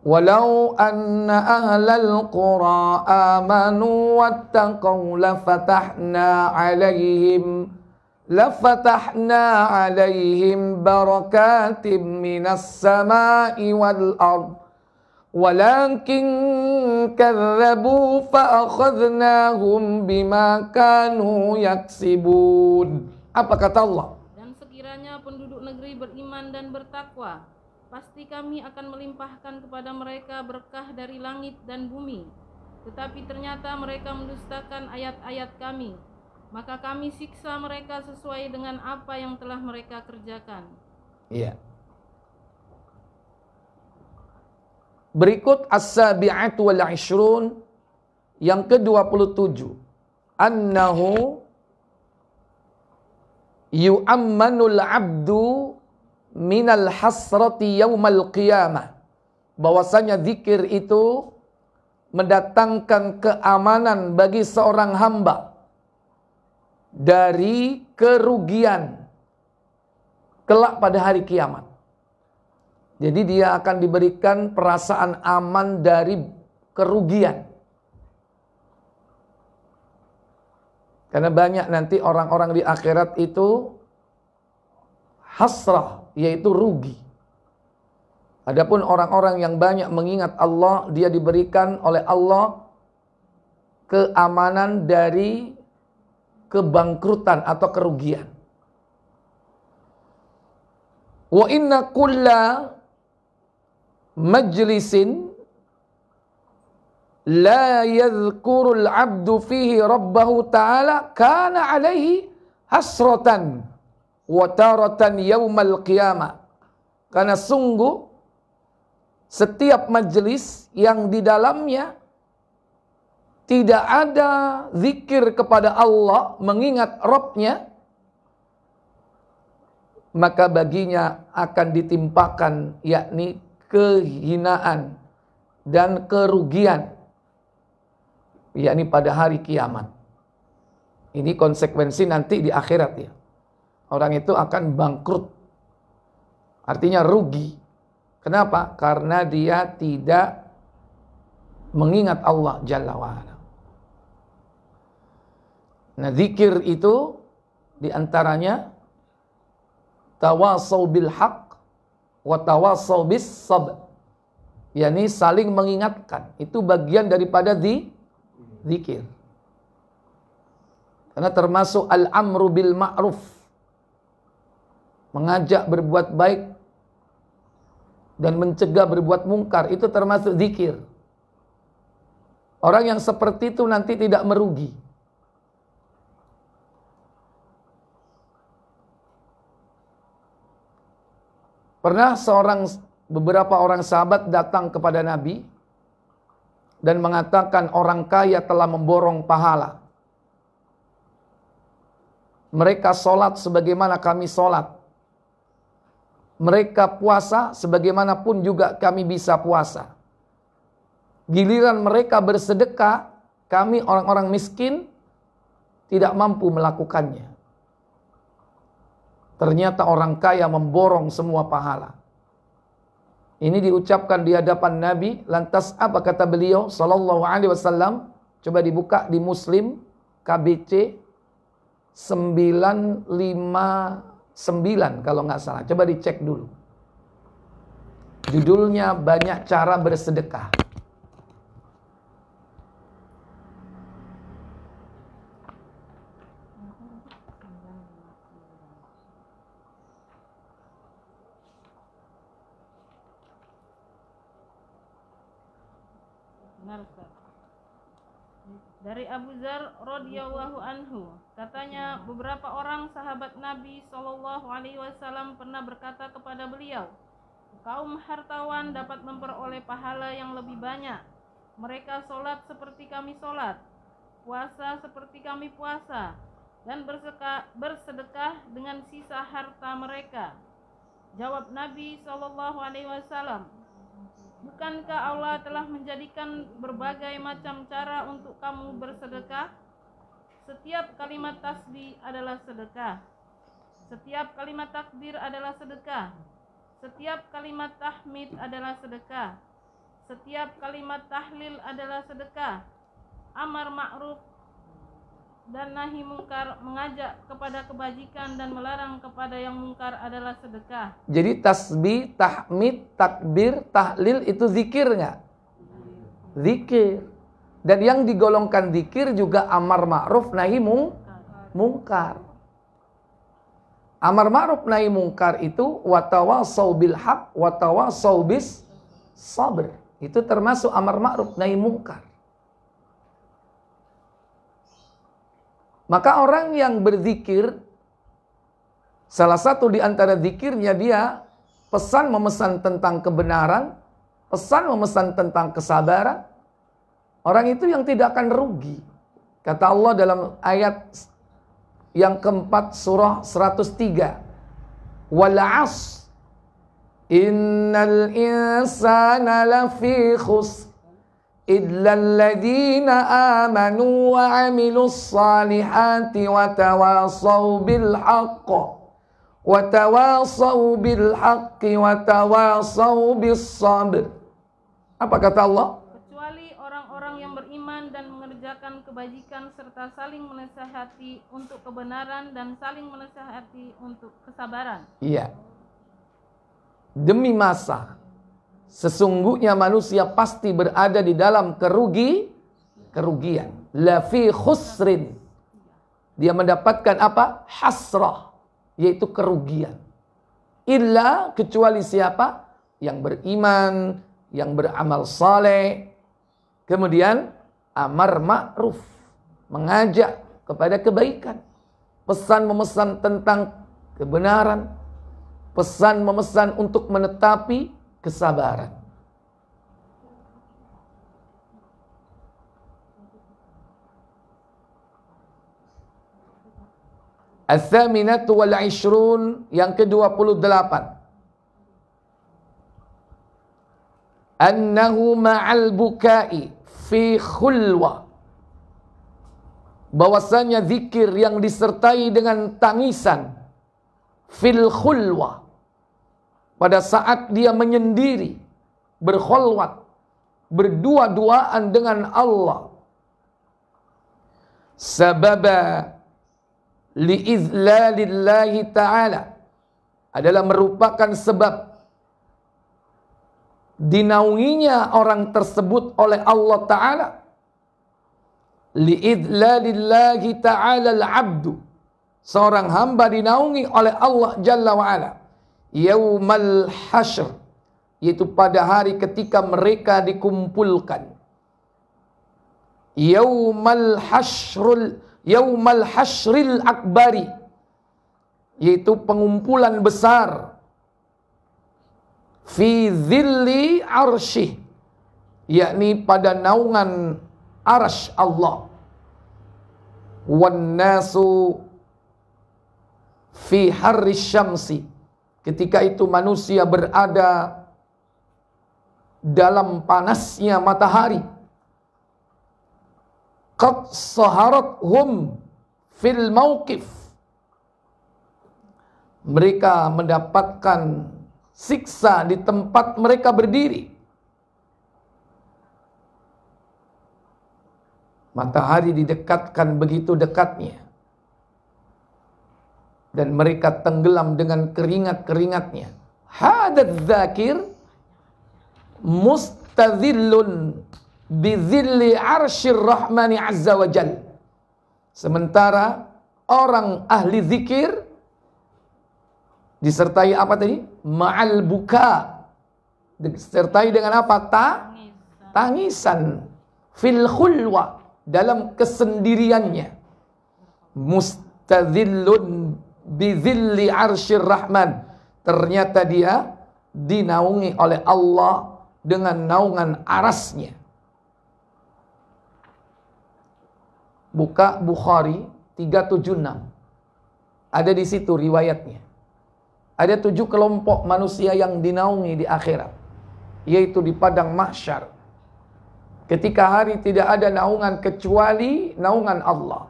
Walau anna ahlal qura amanu wattaqaw lafatahna alaihim barakatim minas sama'i wal ard walakin kadzabu fa akhadnahum bima kanu yaksibun. Apa kata Allah? Dan sekiranya penduduk negeri beriman dan bertakwa, pasti kami akan melimpahkan kepada mereka berkah dari langit dan bumi. Tetapi ternyata mereka mendustakan ayat-ayat kami, maka kami siksa mereka sesuai dengan apa yang telah mereka kerjakan. Iya. Berikut as-sabi'atu wal 'ishrun, yang ke-27. Annahu yu'ammanul 'abdu minal hasrati yaumal qiyamah. Bahwasanya zikir itu mendatangkan keamanan bagi seorang hamba dari kerugian kelak pada hari kiamat. Jadi dia akan diberikan perasaan aman dari kerugian. Karena banyak nanti orang-orang di akhirat itu hasrah, yaitu rugi. Adapun orang-orang yang banyak mengingat Allah, dia diberikan oleh Allah keamanan dari kebangkrutan atau kerugian. Wa inna kulla majlisin la yadhkurul abdu fihi rabbahu ta'ala kana alaihi hasratan wa taratan yaumal qiyamah. Karena sungguh setiap majelis yang di dalamnya tidak ada zikir kepada Allah, mengingat Rabbnya, maka baginya akan ditimpakan yakni kehinaan dan kerugian, yakni pada hari kiamat. Ini konsekuensi nanti di akhirat ya. Orang itu akan bangkrut. Artinya rugi. Kenapa? Karena dia tidak mengingat Allah Jalla wa'ala. Nah, zikir itu diantaranya tawasau bil haq wa tawasau bis sabr. yakni saling mengingatkan. Itu bagian daripada zikir. Karena termasuk al-amru bil ma'ruf, mengajak berbuat baik dan mencegah berbuat mungkar, itu termasuk zikir. Orang yang seperti itu nanti tidak merugi. Pernah beberapa orang sahabat datang kepada Nabi dan mengatakan orang kaya telah memborong pahala. Mereka sholat sebagaimana kami sholat. Mereka puasa sebagaimanapun juga kami bisa puasa. Giliran mereka bersedekah, kami orang-orang miskin tidak mampu melakukannya. Ternyata orang kaya memborong semua pahala. Ini diucapkan di hadapan Nabi. Lantas apa kata beliau sallallahu alaihi wasallam? Coba dibuka di Muslim KBC 959 kalau nggak salah. Coba dicek dulu. Judulnya banyak cara bersedekah. Dari Abu Dzar radhiyallahu anhu, katanya beberapa orang sahabat Nabi Shallallahu alaihi wasallam pernah berkata kepada beliau, kaum hartawan dapat memperoleh pahala yang lebih banyak. Mereka sholat seperti kami sholat, puasa seperti kami puasa, dan bersedekah dengan sisa harta mereka. Jawab Nabi Shallallahu alaihi wasallam, bukankah Allah telah menjadikan berbagai macam cara untuk kamu bersedekah? Setiap kalimat tasbih adalah sedekah. Setiap kalimat takbir adalah sedekah. Setiap kalimat tahmid adalah sedekah. Setiap kalimat tahlil adalah sedekah. Amar ma'ruf dan nahi mungkar, mengajak kepada kebajikan dan melarang kepada yang mungkar adalah sedekah. Jadi tasbih, tahmid, takbir, tahlil itu zikir nggak? Zikir. Dan yang digolongkan zikir juga amar ma'ruf nahi mungkar. Amar ma'ruf nahi mungkar itu watawasau bil haq watawasau bis sabr. Itu termasuk amar ma'ruf nahi mungkar. Maka orang yang berzikir, salah satu di antara zikirnya dia pesan memesan tentang kebenaran, pesan memesan tentang kesabaran. Orang itu yang tidak akan rugi. Kata Allah dalam ayat yang keempat surah 103. Wal 'asr innal insana lafi khusr إِلَّا الَّذِينَ آمَنُوا وَعَمِلُوا الصَّالِحَاتِ وَتَوَاصَوْا بِالْحَقِّ وَتَوَاصَوْا بِالصَّبْرِ. Apa kata Allah? Kecuali orang-orang yang beriman dan mengerjakan kebajikan serta saling menasihati untuk kebenaran dan saling menasihati untuk kesabaran. Iya. Demi masa sesungguhnya manusia pasti berada di dalam kerugian. La fi khusrin. Dia mendapatkan apa? Hasrah, yaitu kerugian. Illa, kecuali siapa? Yang beriman, yang beramal saleh. Kemudian amar ma'ruf, mengajak kepada kebaikan. Pesan memesan tentang kebenaran. Pesan memesan untuk menetapi kesabaran. Al-Thaminatu wal-Ishrun, yang ke-28. Annahu ma'al bukai fi khulwa. Bahwasanya zikir yang disertai dengan tangisan fil khulwa, pada saat dia menyendiri, berkhulwat, berdua-duaan dengan Allah. Sababa li'izlalillahi ta'ala, adalah merupakan sebab dinaunginya orang tersebut oleh Allah Ta'ala. Li'izlalillahi ta'ala al-abdu, seorang hamba dinaungi oleh Allah Jalla wa'ala. Yaumal hasyr, yaitu pada hari ketika mereka dikumpulkan. Yaumal hasyril akbari, yaitu pengumpulan besar. Fi zilli arsyih, yakni pada naungan arasy Allah. Wan nasu fi harri syamsi, ketika itu manusia berada dalam panasnya matahari. Qad saharathum fil mauqif, mereka mendapatkan siksa di tempat mereka berdiri. Matahari didekatkan begitu dekatnya, dan mereka tenggelam dengan keringat-keringatnya. Hadadz dzakir mustadzillun bizilli arsyir rahmani azza wa jal. Sementara orang ahli zikir disertai apa tadi? Ma'al buka. Disertai dengan apa? Tangisan. Fil khulwa, dalam kesendiriannya. Mustadzillun bizilli arsyir rahman. Ternyata dia dinaungi oleh Allah dengan naungan arasnya. Buka Bukhari 376. Ada di situ riwayatnya. Ada 7 kelompok manusia yang dinaungi di akhirat, yaitu di padang mahsyar. Ketika hari tidak ada naungan kecuali naungan Allah.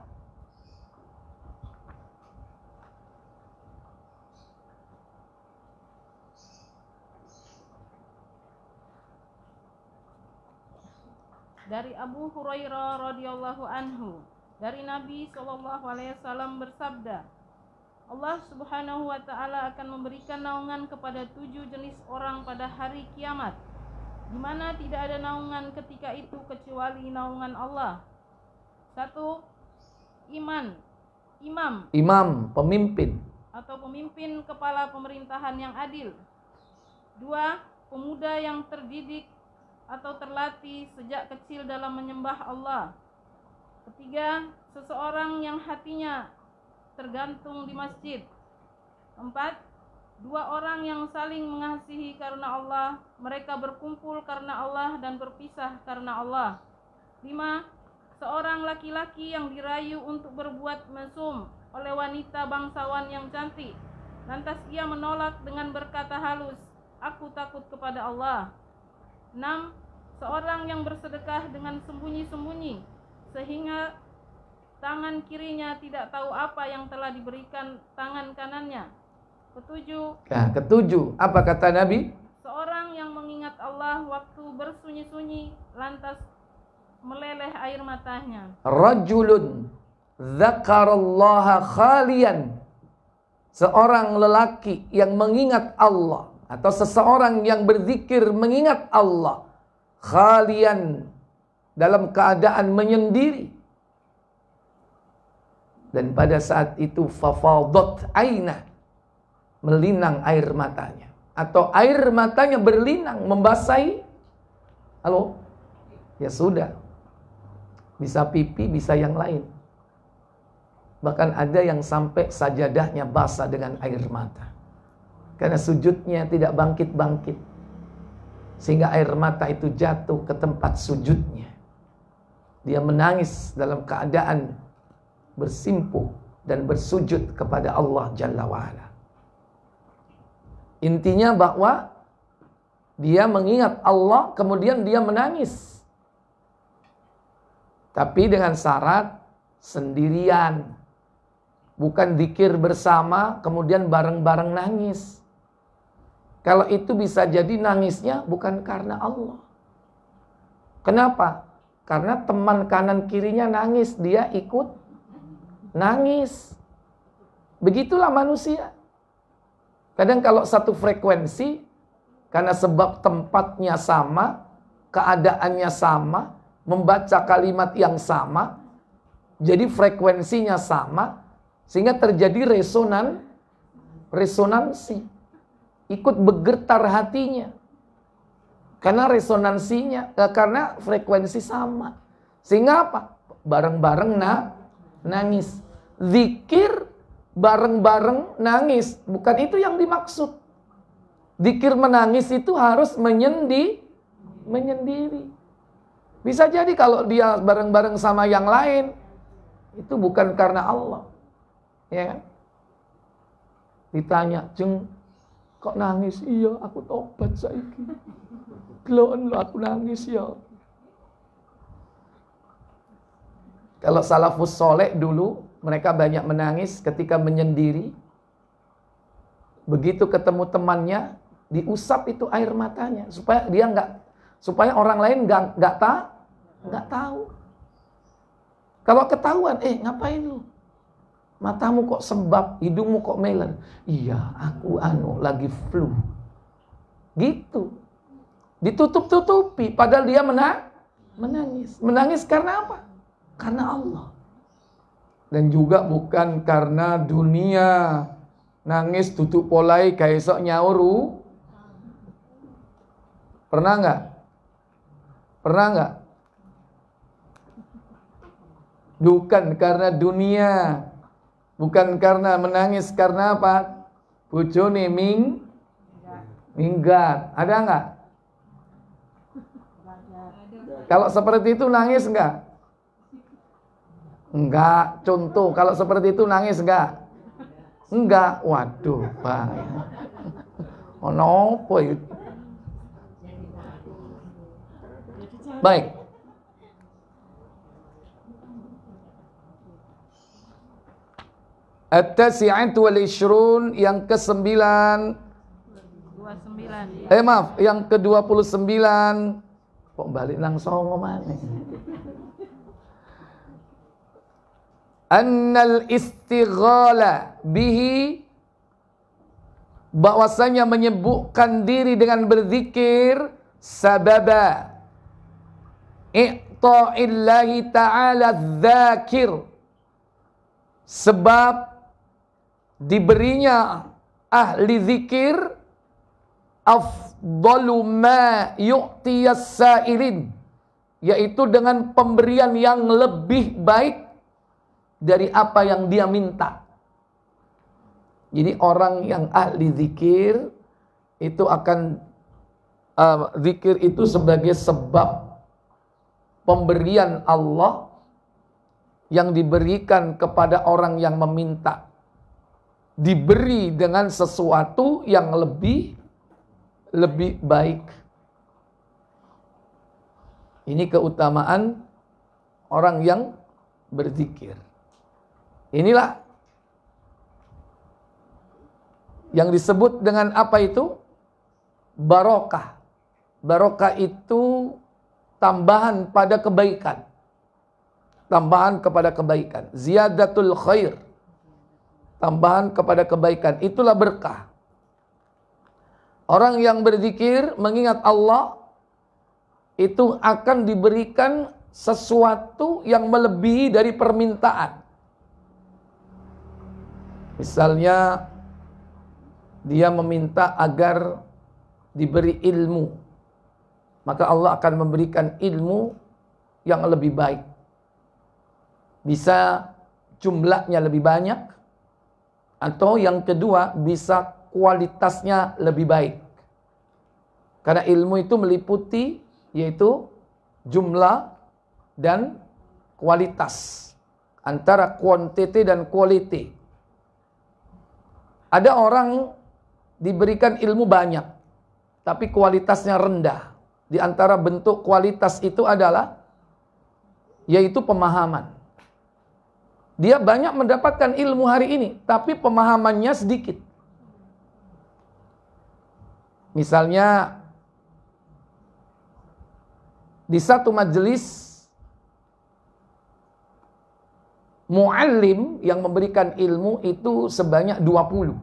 Dari Abu Hurairah radhiyallahu anhu, dari Nabi SAW bersabda, Allah Subhanahu wa ta'ala akan memberikan naungan kepada 7 jenis orang pada hari kiamat, di mana tidak ada naungan ketika itu kecuali naungan Allah. 1. Imam, pemimpin atau pemimpin kepala pemerintahan yang adil. 2. Pemuda yang terdidik atau terlatih sejak kecil dalam menyembah Allah. 3. Seseorang yang hatinya tergantung di masjid. 4. 2 orang yang saling mengasihi karena Allah, mereka berkumpul karena Allah dan berpisah karena Allah. 5. Seorang laki-laki yang dirayu untuk berbuat mesum oleh wanita bangsawan yang cantik, lantas ia menolak dengan berkata halus, aku takut kepada Allah. 6. Seorang yang bersedekah dengan sembunyi-sembunyi, sehingga tangan kirinya tidak tahu apa yang telah diberikan tangan kanannya. 7. Nah, ketujuh, apa kata Nabi? Seorang yang mengingat Allah waktu bersunyi-sunyi, lantas meleleh air matanya. Rajulun dzakarallaha khalian. Seorang lelaki yang mengingat Allah, atau seseorang yang berzikir mengingat Allah khalian, dalam keadaan menyendiri. Dan pada saat itu fafadat aina, melinang air matanya, atau air matanya berlinang membasahi. Halo? Ya sudah. Bisa pipi, bisa yang lain. Bahkan ada yang sampai sajadahnya basah dengan air mata. Karena sujudnya tidak bangkit-bangkit, sehingga air mata itu jatuh ke tempat sujudnya. Dia menangis dalam keadaan bersimpuh dan bersujud kepada Allah Jalla wa'ala. Intinya bahwa dia mengingat Allah, kemudian dia menangis. Tapi dengan syarat sendirian. Bukan zikir bersama, kemudian bareng-bareng nangis. Kalau itu bisa jadi nangisnya bukan karena Allah. Kenapa? Karena teman kanan kirinya nangis, dia ikut nangis. Begitulah manusia. Kadang kalau satu frekuensi, karena sebab tempatnya sama, keadaannya sama, membaca kalimat yang sama, jadi frekuensinya sama, sehingga terjadi resonansi. Ikut bergetar hatinya. Karena resonansinya, karena frekuensi sama. Sehingga apa? Bareng-bareng nangis. Zikir bareng-bareng nangis. Bukan itu yang dimaksud. Zikir menangis itu harus menyendiri. Bisa jadi kalau dia bareng-bareng sama yang lain, itu bukan karena Allah. Ya kan? Ditanya, "Jeng, kok nangis?" "Iya, aku tobat saiki. Geloken lho aku nangis ya." Kalau salafus soleh dulu, mereka banyak menangis ketika menyendiri. Begitu ketemu temannya, diusap itu air matanya supaya dia supaya orang lain nggak tahu. Kalau ketahuan, ngapain lu? Matamu kok sembab, hidungmu kok melen. Iya, aku lagi flu. Gitu. Ditutup-tutupi, padahal dia menangis. Menangis karena apa? Karena Allah. Dan juga bukan karena dunia. Nangis tutup polai kayak esok nyauru. Pernah nggak? Bukan karena dunia. Bukan karena menangis karena apa? Bojone minggat. Ada nggak? Kalau seperti itu nangis nggak? Enggak. Contoh, kalau seperti itu nangis nggak? Enggak. Waduh, Pak. Ono apa itu? Baik. At-tasi'atu wal ishrun, yang ke-9. 29. Maaf, yang ke-29. Kok balik nang songo maneh. Annal istighala bihi, bahwasanya menyibukkan diri dengan berzikir, sababa i'ta'illahi ta'ala dzakir, sebab diberinya ahli zikir afdalu ma yu'tiyas sa'irin, yaitu dengan pemberian yang lebih baik dari apa yang dia minta. Jadi orang yang ahli zikir itu akan zikir itu sebagai sebab pemberian Allah yang diberikan kepada orang yang meminta, diberi dengan sesuatu yang lebih baik. Ini keutamaan orang yang berzikir. Inilah yang disebut dengan apa itu? Barokah. Barokah itu tambahan pada kebaikan. Tambahan kepada kebaikan. Ziyadatul khair. Tambahan kepada kebaikan. Itulah berkah. Orang yang berzikir mengingat Allah itu akan diberikan sesuatu yang melebihi dari permintaan. Misalnya dia meminta agar diberi ilmu, maka Allah akan memberikan ilmu yang lebih baik. Bisa jumlahnya lebih banyak, atau yang kedua bisa kualitasnya lebih baik. Karena ilmu itu meliputi yaitu jumlah dan kualitas, antara quantity dan quality. Ada orang diberikan ilmu banyak, tapi kualitasnya rendah. Di antara bentuk kualitas itu adalah yaitu pemahaman. Dia banyak mendapatkan ilmu hari ini, tapi pemahamannya sedikit. Misalnya di satu majelis, muallim yang memberikan ilmu itu sebanyak 20.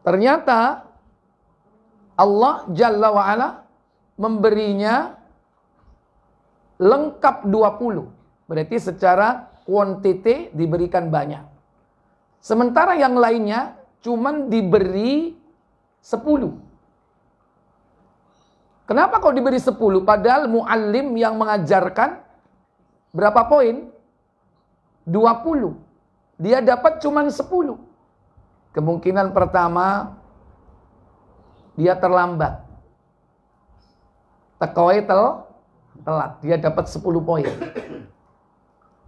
Ternyata Allah Jalla wa'ala memberinya lengkap 20. Berarti secara kuantiti diberikan banyak. Sementara yang lainnya cuman diberi 10. Kenapa kok diberi 10? Padahal muallim yang mengajarkan berapa poin? 20. Dia dapat cuman 10. Kemungkinan pertama, dia terlambat. Tekoi telat. Dia dapat 10 poin.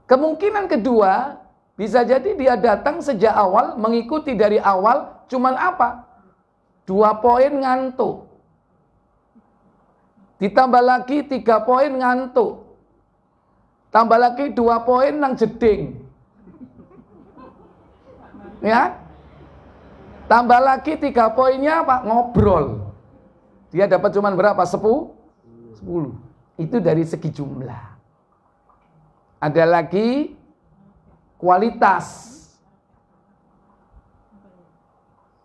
Kemungkinan kedua, bisa jadi dia datang sejak awal, mengikuti dari awal, cuman apa? 2 poin ngantuk. Ditambah lagi 3 poin ngantuk. Tambah lagi 2 poin nang jeding. Ya? Tambah lagi 3 poinnya apa? Ngobrol. Dia dapat cuman berapa? 10. Itu dari segi jumlah. Ada lagi kualitas.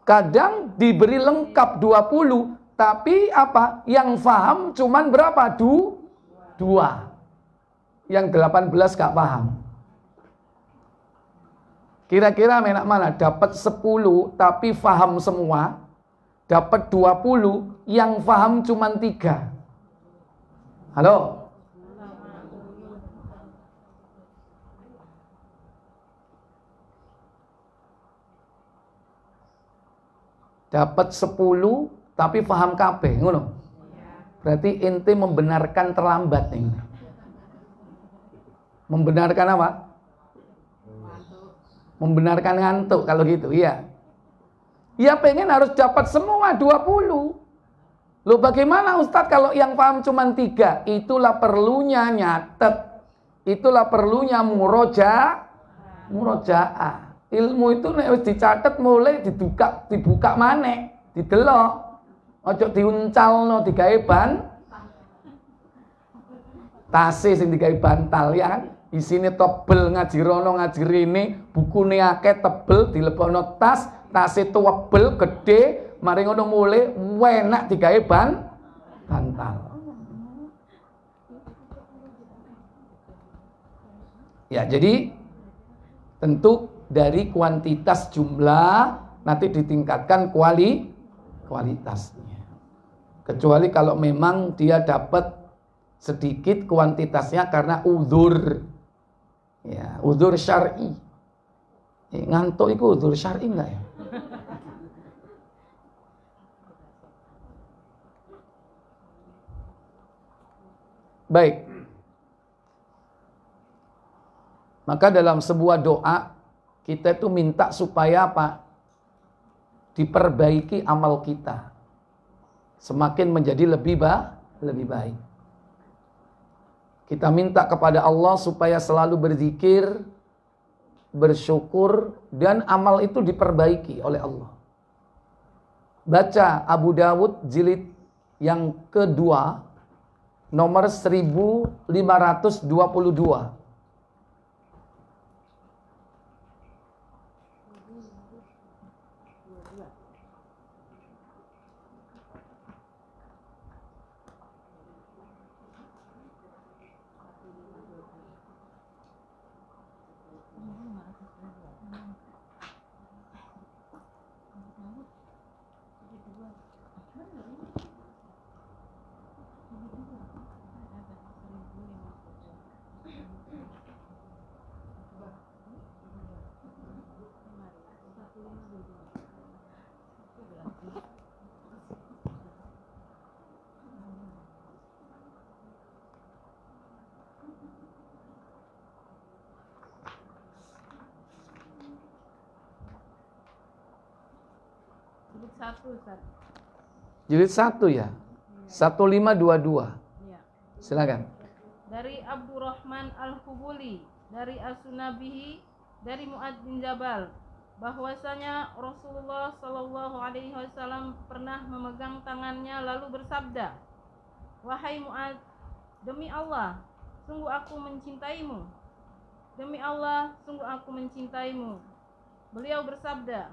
Kadang diberi lengkap 20, tapi apa? Yang paham cuman berapa? 2. Yang 18 gak paham. Kira-kira enak mana? Dapat 10 tapi paham semua. Dapat 20 yang paham cuman 3. Halo? Dapat 10 tapi paham kabeh, ngono. Berarti ente membenarkan terlambat nih. Membenarkan apa? Membenarkan ngantuk kalau gitu, iya. Ya pengen harus dapat semua 20. Loh bagaimana Ustadz kalau yang paham cuma 3? Itulah perlunya nyatet. Itulah perlunya murojaah. Ilmu itu nek wis dicatet mulai dibuka maneh, didelok. Ojo diuncalno digawe tase sing digawe bantal ya kan. Isine tebel ngaji rono ngaji rene, bukune akeh tebel dilebokno tas, tase tebel gede, mari ngono mulai enak digawe bantal. Ya, jadi tentu dari kuantitas jumlah nanti ditingkatkan kualitasnya. Kecuali kalau memang dia dapat sedikit kuantitasnya karena uzur. Ya, uzur syar'i. Ngantuk itu uzur syar'i enggak ya? Baik. Maka dalam sebuah doa kita itu minta supaya apa? Diperbaiki amal kita. Semakin menjadi lebih baik. Kita minta kepada Allah supaya selalu berzikir, bersyukur, dan amal itu diperbaiki oleh Allah. Baca Abu Dawud jilid yang kedua, nomor 1522. Jilid 1 ya. 1522. Ya. Silakan. Dari Abdurrahman Al-Hubuli, dari As-Sunabihi, dari Mu'adz bin Jabal, bahwasanya Rasulullah Shallallahu Alaihi Wasallam pernah memegang tangannya lalu bersabda, "Wahai Mu'adz, demi Allah, sungguh aku mencintaimu. Demi Allah, sungguh aku mencintaimu." Beliau bersabda,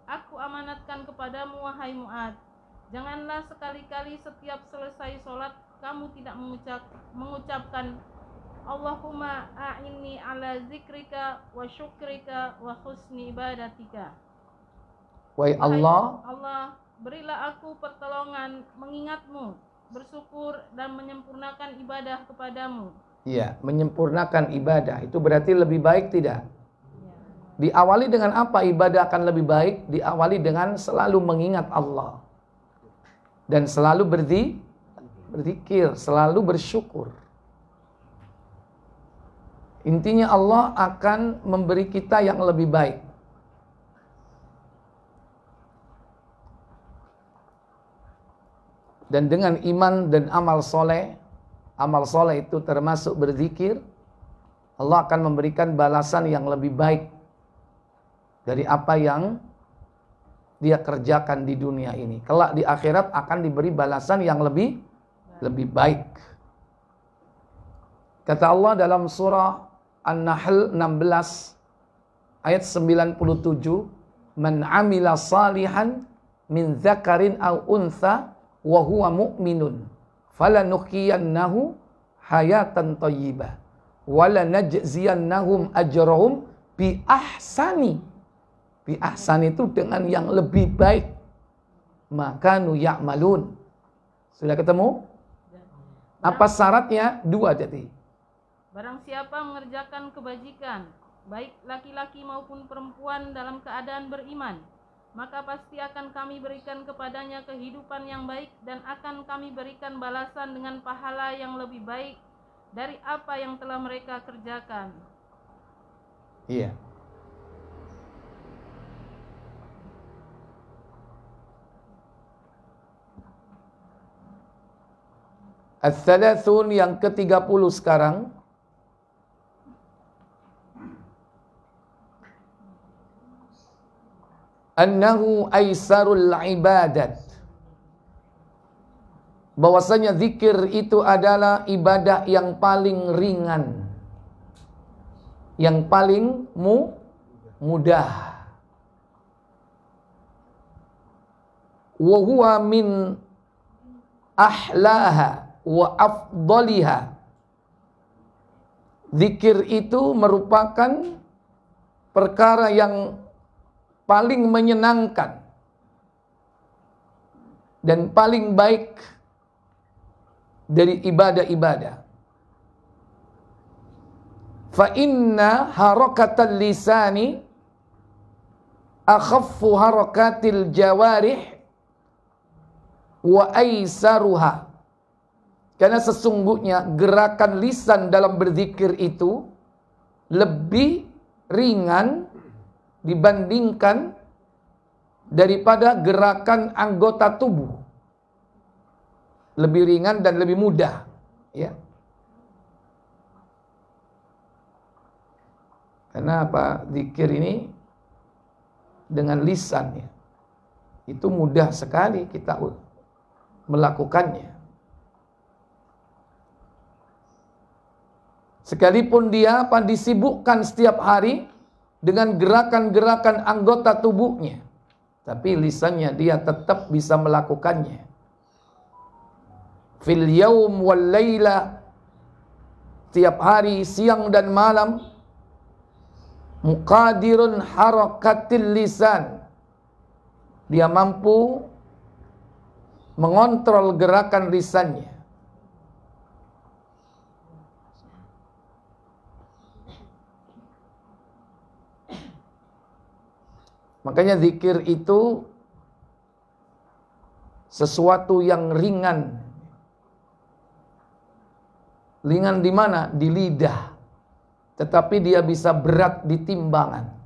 "Aku amanatkan kepadamu wahai Mu'adz, janganlah sekali-kali setiap selesai sholat kamu tidak mengucapkan Allahumma a'inni ala zikrika wa syukrika wa husni ibadatika." Wahai Allah, berilah aku pertolongan mengingatmu, bersyukur dan menyempurnakan ibadah kepadamu. Iya, menyempurnakan ibadah itu berarti lebih baik tidak? Diawali dengan apa ibadah akan lebih baik? Diawali dengan selalu mengingat Allah. Dan selalu berzikir, selalu bersyukur. Intinya Allah akan memberi kita yang lebih baik. Dan dengan iman dan amal soleh itu termasuk berzikir, Allah akan memberikan balasan yang lebih baik dari apa yang dia kerjakan di dunia ini. Kelak di akhirat akan diberi balasan yang lebih baik. Kata Allah dalam surah An-Nahl 16 ayat 97, "Man 'amila salihan min dzakarin aw untha wa huwa mu'minun falanuhyiyannahu hayatan thayyibah wa lanajziyannahum ajrahum bi ahsani." Bi ahsani itu dengan yang lebih baik. Maka nu ya'malun. Sudah ketemu? Apa syaratnya? 2 jadi. Barang siapa mengerjakan kebajikan, baik laki-laki maupun perempuan dalam keadaan beriman, maka pasti akan kami berikan kepadanya kehidupan yang baik dan akan kami berikan balasan dengan pahala yang lebih baik dari apa yang telah mereka kerjakan. Iya. Al-Thalathun yang ke-30 sekarang. Annahu aisarul ibadat. Bahwasanya zikir itu adalah ibadah yang paling ringan, yang paling mudah. Wa huwa min ahlaha wa afdaliha. Zikir itu merupakan perkara yang paling menyenangkan dan paling baik dari ibadah-ibadah. Fa inna harakatal lisani akhaffu harakatil jawarih wa aisaruha. Karena sesungguhnya gerakan lisan dalam berzikir itu lebih ringan dibandingkan daripada gerakan anggota tubuh. Lebih ringan dan lebih mudah, ya. Karena apa? Zikir ini dengan lisan, ya. Itu mudah sekali kita melakukannya. Sekalipun dia disibukkan setiap hari dengan gerakan-gerakan anggota tubuhnya, tapi lisannya dia tetap bisa melakukannya. Fil yaum wal laila, tiap hari, siang dan malam. Muqadirun harakatil lisan, dia mampu mengontrol gerakan lisannya. Makanya zikir itu sesuatu yang ringan. Ringan di mana? Di lidah. Tetapi dia bisa berat di timbangan.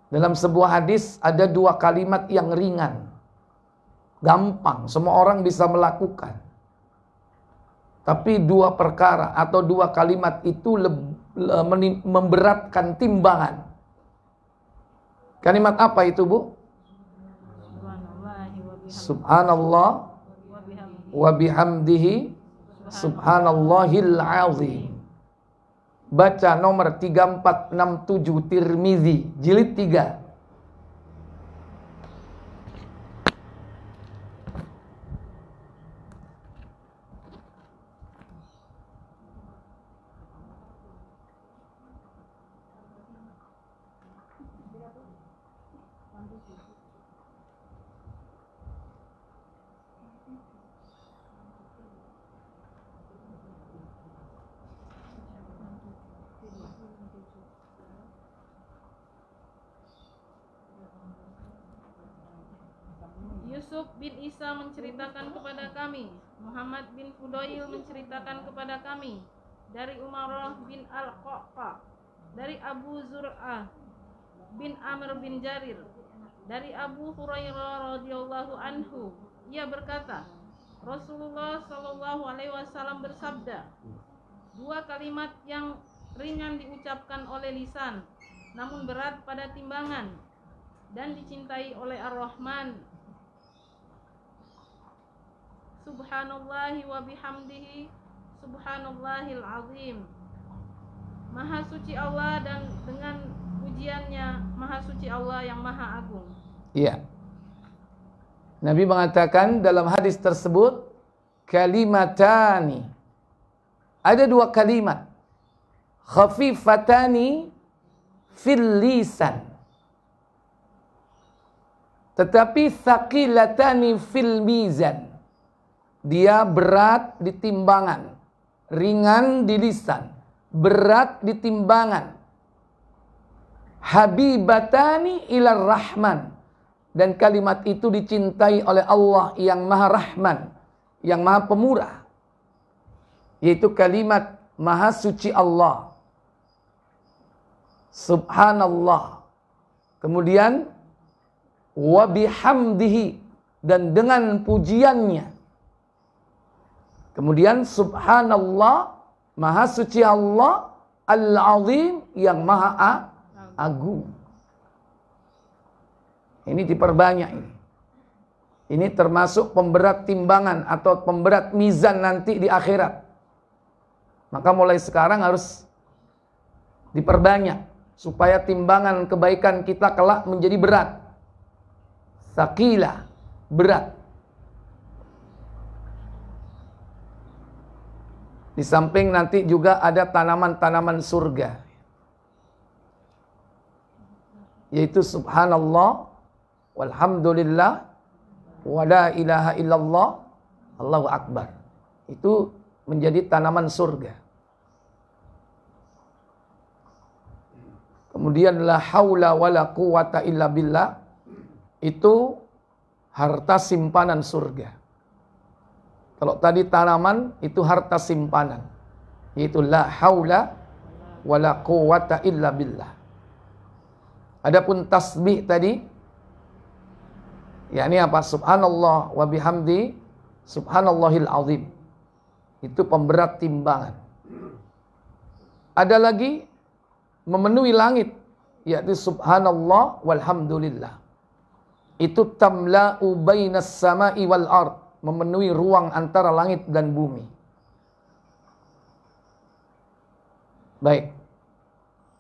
Dalam sebuah hadis ada 2 kalimat yang ringan. Gampang, semua orang bisa melakukan. Tapi 2 perkara atau 2 kalimat itu memberatkan timbangan. Kalimat apa itu, Bu? Subhanallah wa bihamdihi subhanallahil azim. Baca nomor 3467 Tirmizi, jilid 3. Yusuf bin Isa menceritakan kepada kami, Muhammad bin Fudail menceritakan kepada kami, dari Umarah bin Al-Qa'qa, dari Abu Zur'ah bin Amr bin Jarir, dari Abu Hurairah radhiyallahu anhu, ia berkata, Rasulullah sallallahu alaihi wasallam bersabda, 2 kalimat yang ringan diucapkan oleh lisan, namun berat pada timbangan, dan dicintai oleh Ar-Rahman. Subhanallahi wa bihamdihi, subhanallahil azim. Maha suci Allah dan dengan pujiannya, maha suci Allah yang maha agung. Iya. Nabi mengatakan dalam hadis tersebut, kalimatani. Ada dua kalimat. Khafifatani fil lisan. Tetapi thaqilatani fil mizan. Dia berat di timbangan, ringan di lisan, berat di timbangan. Habibatani ilar rahman. Dan kalimat itu dicintai oleh Allah yang maha rahman, yang maha pemurah. Yaitu kalimat maha suci Allah. Subhanallah. Kemudian wa bihamdihi, dan dengan pujiannya. Kemudian subhanallah, maha suci Allah, al-azim, yang maha agung. Ini diperbanyak ini. Ini termasuk pemberat timbangan atau pemberat mizan nanti di akhirat. Maka mulai sekarang harus diperbanyak supaya timbangan kebaikan kita kelak menjadi berat. Tsaqilah, berat. Di samping nanti juga ada tanaman-tanaman surga. Yaitu subhanallah, walhamdulillah, wa la ilaha illallah, Allahu akbar. Itu menjadi tanaman surga. Kemudian la haula wala quwata illa billah, itu harta simpanan surga. Kalau tadi tanaman, itu harta simpanan, yaitu la haula wala quwata illa billah. Adapun tasbih tadi, yakni apa? Subhanallah wa bihamdi, subhanallahil azim. Itu pemberat timbangan. Ada lagi memenuhi langit, yaitu subhanallah walhamdulillah. Itu tamla'u bainas sama'i wal ard, memenuhi ruang antara langit dan bumi. Baik.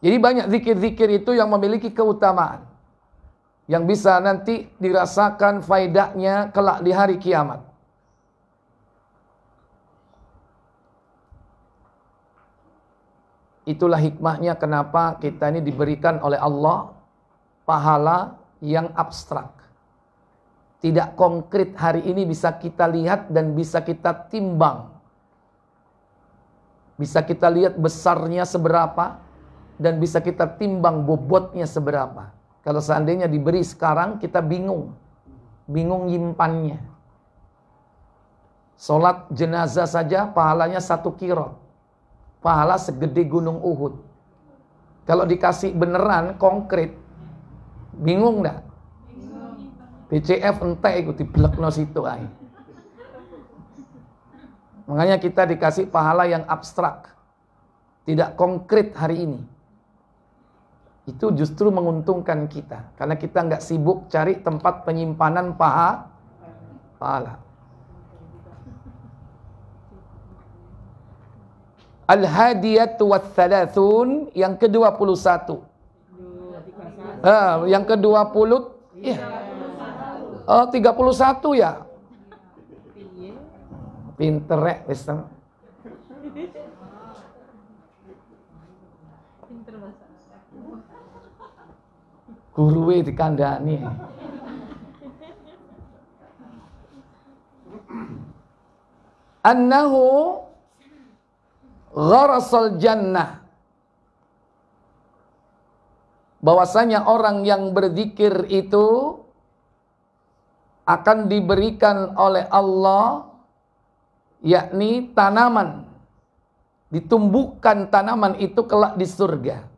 Jadi banyak zikir-zikir itu yang memiliki keutamaan, yang bisa nanti dirasakan faedahnya kelak di hari kiamat. Itulah hikmahnya kenapa kita ini diberikan oleh Allah pahala yang abstrak. Tidak konkret hari ini bisa kita lihat dan bisa kita timbang. Bisa kita lihat besarnya seberapa dan bisa kita timbang bobotnya seberapa. Kalau seandainya diberi sekarang, kita bingung nyimpannya. Sholat jenazah saja pahalanya 1 kirot. Pahala segede gunung Uhud. Kalau dikasih beneran, konkret, bingung enggak? BCF entek ikut diblekno situ ae. Makanya kita dikasih pahala yang abstrak, tidak konkret hari ini. Itu justru menguntungkan kita, karena kita nggak sibuk cari tempat penyimpanan pahala. Al-Hadiyatu wath-Thalathun, yang ke-21. Yang ke-20 ya. Oh, 31 ya. Pinter rek wis. Guruwe dikandani. Annahu gharasal jannah, bahwasanya orang yang berzikir itu akan diberikan oleh Allah, yakni tanaman, ditumbuhkan tanaman itu kelak di surga.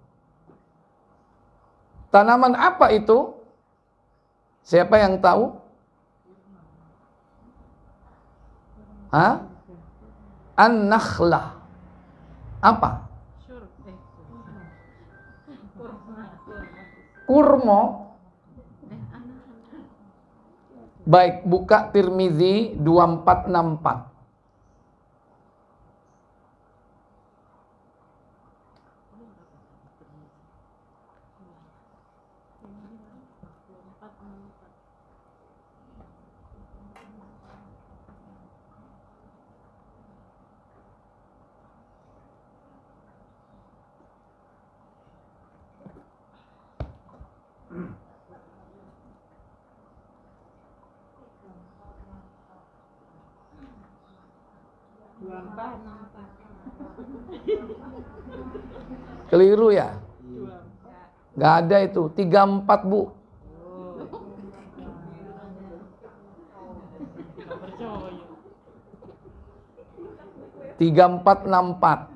Tanaman apa itu? Siapa yang tahu? An-nakhlah. Apa? Kurma. Baik, buka Tirmizi 2464. Keliru ya? Gak ada itu, 34 Bu. Tiga empat enam empat.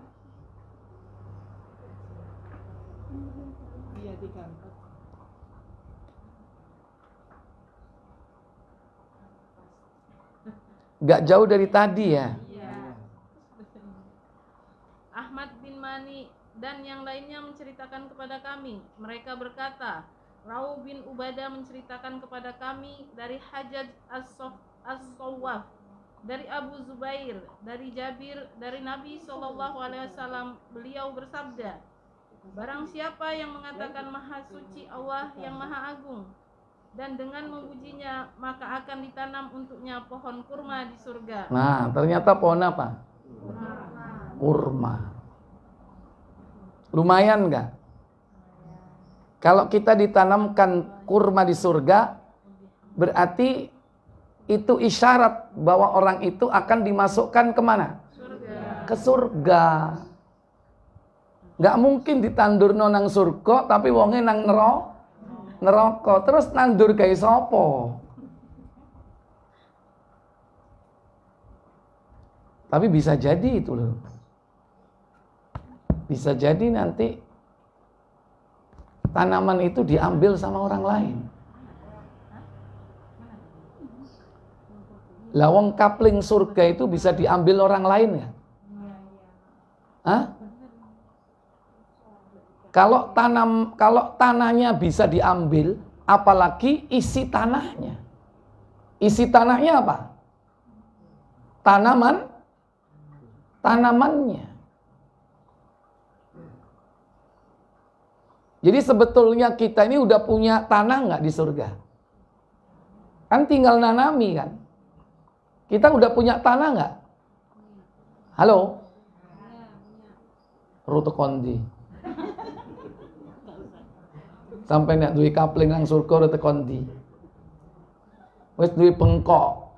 Gak jauh dari tadi ya. Ahmad bin Mani dan yang lainnya menceritakan kepada kami. Mereka berkata, Rauh bin Ubadah menceritakan kepada kami dari Hajjaj as-Sawwaf, dari Abu Zubair, dari Jabir, dari Nabi SAW. Beliau bersabda, barang siapa yang mengatakan Maha Suci Allah yang Maha Agung, dan dengan memujinya, maka akan ditanam untuknya pohon kurma di surga. Nah, ternyata pohon apa? Kurma. Lumayan nggak? Kalau kita ditanamkan kurma di surga, berarti itu isyarat bahwa orang itu akan dimasukkan kemana? Surga. Ke surga. Nggak mungkin ditandur nang surga, tapi wonge nang neraka. Terus nandur kayak sopo? Tapi bisa jadi itu loh. Bisa jadi nanti tanaman itu diambil sama orang lain. Lawang kapling surga itu bisa diambil orang lain ya? Hah? Kalau tanahnya bisa diambil, apalagi isi tanahnya. Isi tanahnya apa? Tanamannya. Jadi sebetulnya kita ini udah punya tanah nggak di surga? Kan tinggal nanami kan? Kita udah punya tanah nggak? Halo? Rute kondi. Sampai nak duwe kapling nang surga rute kondi. Wis duwe bengkok.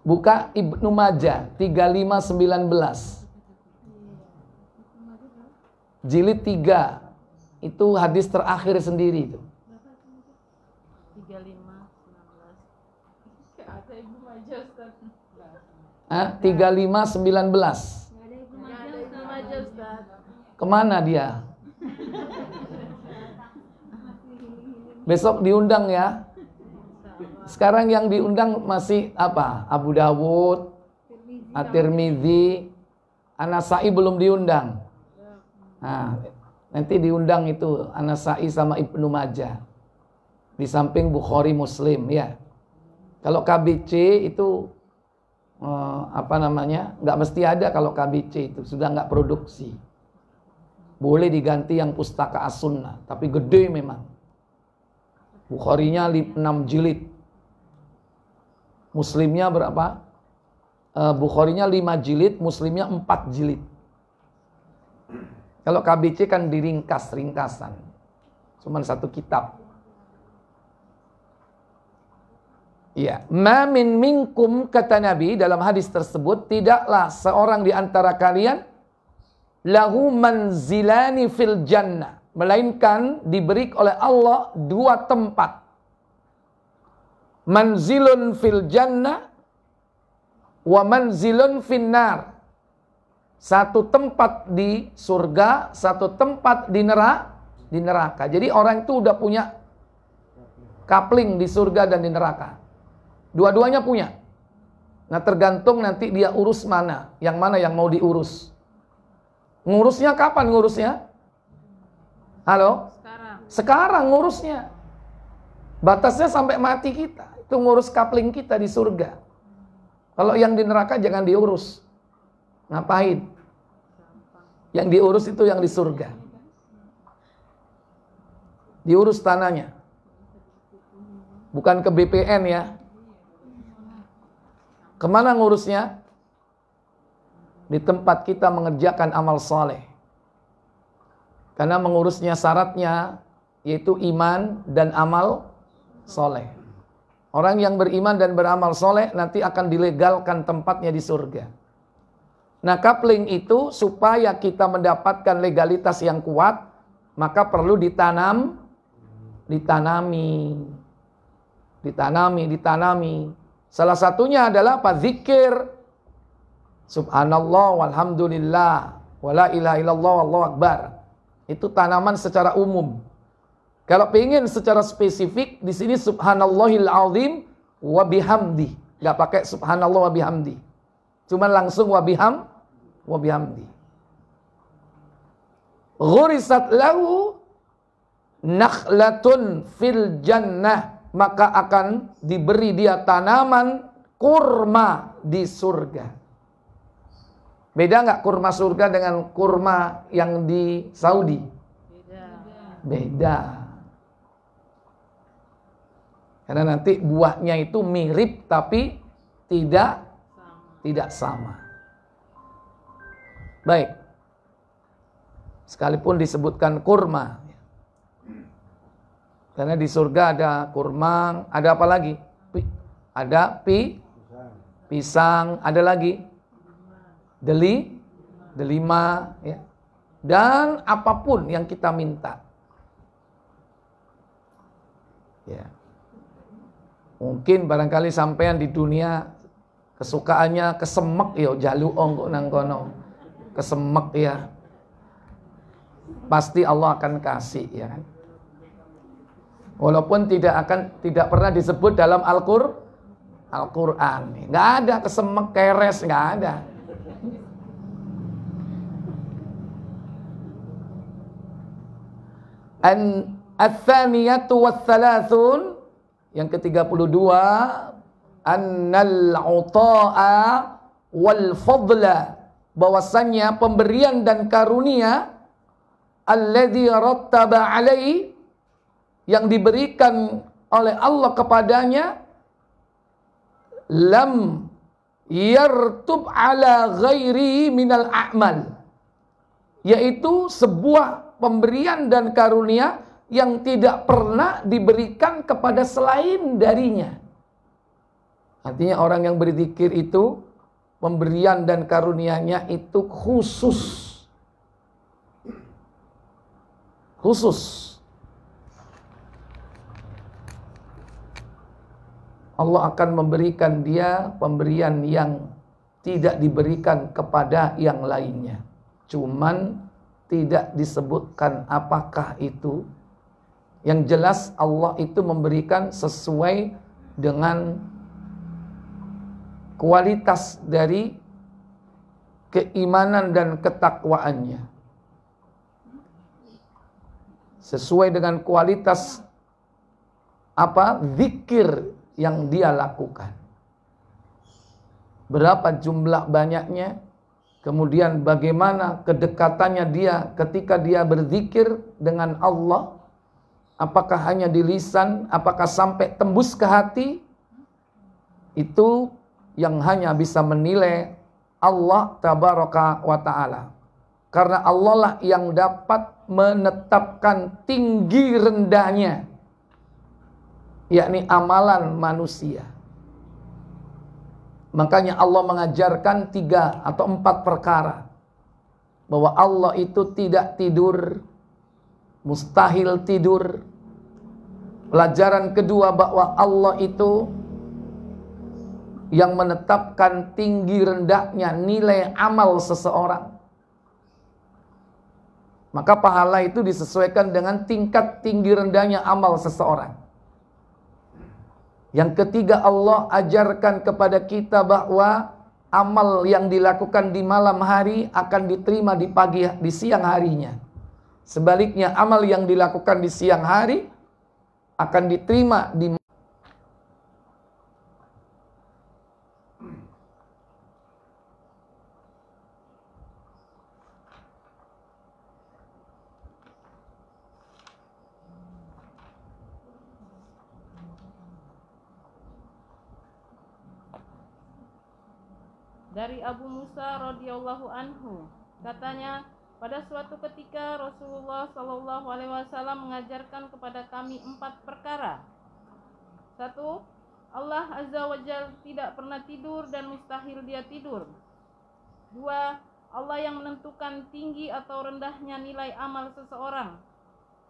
Buka Ibnu Majah 3519. Jilid 3. Itu hadis terakhir sendiri itu. 3519. Ada Ibnu Majah Ustaz. 3519. Kemana dia? Besok diundang ya. Sekarang yang diundang masih apa? Abu Dawud, At-Tirmizi, An-Nasa'i belum diundang. Nah, nanti diundang itu An-Nasa'i sama Ibnu Majah. Di samping Bukhari Muslim ya. Kalau KBC itu nggak mesti ada kalau KBC itu sudah nggak produksi. Boleh diganti yang Pustaka As-Sunnah, tapi gede memang. Bukharinya 6 jilid. Muslimnya berapa? Bukharinya 5 jilid, Muslimnya 4 jilid. Kalau KBC kan ringkasan. Cuman satu kitab. Iya, ma min minkum, kata Nabi dalam hadis tersebut, tidaklah seorang di antara kalian lahu manzilani fil jannah, melainkan diberi oleh Allah 2 tempat. Manzilun fil jannah wa manzilun finnar. Satu tempat di surga, satu tempat di neraka. Jadi orang itu udah punya kapling di surga dan di neraka. Dua-duanya punya. Nah, tergantung nanti dia urus mana yang mau diurus. Ngurusnya kapan ngurusnya? Halo? Sekarang. Sekarang ngurusnya. Batasnya sampai mati kita. Itu ngurus kapling kita di surga. Kalau yang di neraka jangan diurus. Ngapain? Yang diurus itu yang di surga. Diurus tanahnya. Bukan ke BPN ya. Kemana ngurusnya? Di tempat kita mengerjakan amal soleh. Karena mengurusnya syaratnya yaitu iman dan amal soleh. Orang yang beriman dan beramal soleh nanti akan dilegalkan tempatnya di surga. Nah, kapling itu supaya kita mendapatkan legalitas yang kuat, maka perlu ditanami. Salah satunya adalah apa? Zikir. Subhanallah walhamdulillah wala ilaha illallah wallahu akbar. Itu tanaman secara umum. Kalau pengen secara spesifik, di sini subhanallahil azim wa bihamdi. Enggak pakai subhanallah wa bihamdi. Cuma langsung wa bihamdi. Ghurisat lahu nakhlatun fil jannah, maka akan diberi dia tanaman kurma di surga. Beda nggak kurma surga dengan kurma yang di Saudi? Beda. Karena nanti buahnya itu mirip tapi tidak sama. Baik. Sekalipun disebutkan kurma. Karena di surga ada kurma, ada apa lagi? Ada pisang, ada lagi delima, ya. Dan apapun yang kita minta. Ya. Mungkin barangkali sampean di dunia kesukaannya kesemek ya, jaluong kok nang kono. Kesemek ya. Pasti Allah akan kasih ya kan. Walaupun tidak pernah disebut dalam Al-Qur'an. Enggak ada kesemek, keres, enggak ada. Ats-tsaniyatu watsalasun, yang ke-32, annal 'ata'a wal fadla, bahwasannya pemberian dan karunia alladzi rattaba 'alaihi, yang diberikan oleh Allah kepadanya, lam yartub 'ala ghairi minal a'mal, yaitu sebuah pemberian dan karunia yang tidak pernah diberikan kepada selain darinya. Artinya orang yang berzikir itu pemberian dan karunianya itu khusus. Allah akan memberikan dia pemberian yang tidak diberikan kepada yang lainnya. Cuman tidak disebutkan apakah itu. Yang jelas Allah itu memberikan sesuai dengan kualitas dari keimanan dan ketakwaannya. Sesuai dengan kualitas zikir yang dia lakukan. Berapa jumlah banyaknya? Kemudian bagaimana kedekatannya dia ketika dia berzikir dengan Allah? Apakah hanya di lisan? Apakah sampai tembus ke hati? Itu yang hanya bisa menilai Allah tabaraka wa ta'ala. Karena Allah lah yang dapat menetapkan tinggi rendahnya, yakni amalan manusia. Makanya Allah mengajarkan 3 atau 4 perkara. Bahwa Allah itu tidak tidur, mustahil tidur. Pelajaran kedua, bahwa Allah itu yang menetapkan tinggi rendahnya nilai amal seseorang. Maka pahala itu disesuaikan dengan tingkat tinggi rendahnya amal seseorang. Yang ketiga, Allah ajarkan kepada kita bahwa amal yang dilakukan di malam hari akan diterima di siang harinya. Sebaliknya, amal yang dilakukan di siang hari akan diterima di Dari Abu Musa radhiyallahu anhu, katanya, pada suatu ketika Rasulullah Shallallahu Alaihi Wasallam mengajarkan kepada kami 4 perkara. 1. Allah Azza wa Jalla tidak pernah tidur dan mustahil dia tidur. 2. Allah yang menentukan tinggi atau rendahnya nilai amal seseorang.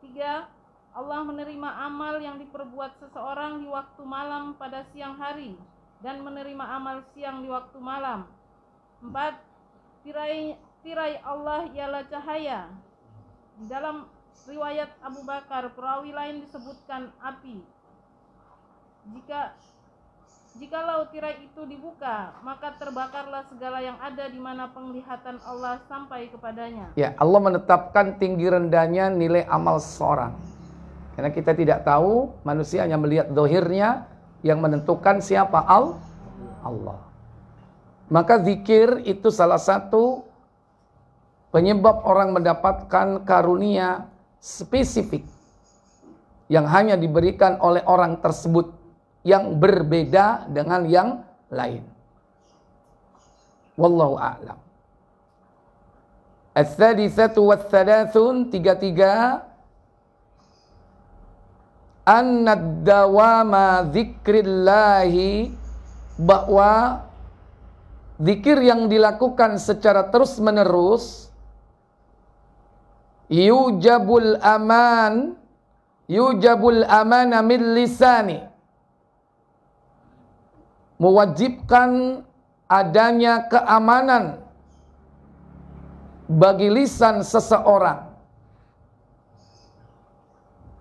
3. Allah menerima amal yang diperbuat seseorang di waktu malam pada siang hari dan menerima amal siang di waktu malam. 4. Tirai Allah ialah cahaya. Di dalam riwayat Abu Bakar, perawi lain disebutkan api. Jikalau tirai itu dibuka, maka terbakarlah segala yang ada di mana penglihatan Allah sampai kepadanya. Ya, Allah menetapkan tinggi rendahnya nilai amal seseorang. Karena kita tidak tahu, manusia hanya melihat dohirnya, yang menentukan siapa Allah. Maka zikir itu salah satu penyebab orang mendapatkan karunia spesifik yang hanya diberikan oleh orang tersebut, yang berbeda dengan yang lain. Wallahu a'lam. As-sadisatu was-salasun, 33, annad-dawama zikrillahi, bahwa zikir yang dilakukan secara terus menerus yujabul amana min lisani, mewajibkan adanya keamanan bagi lisan seseorang.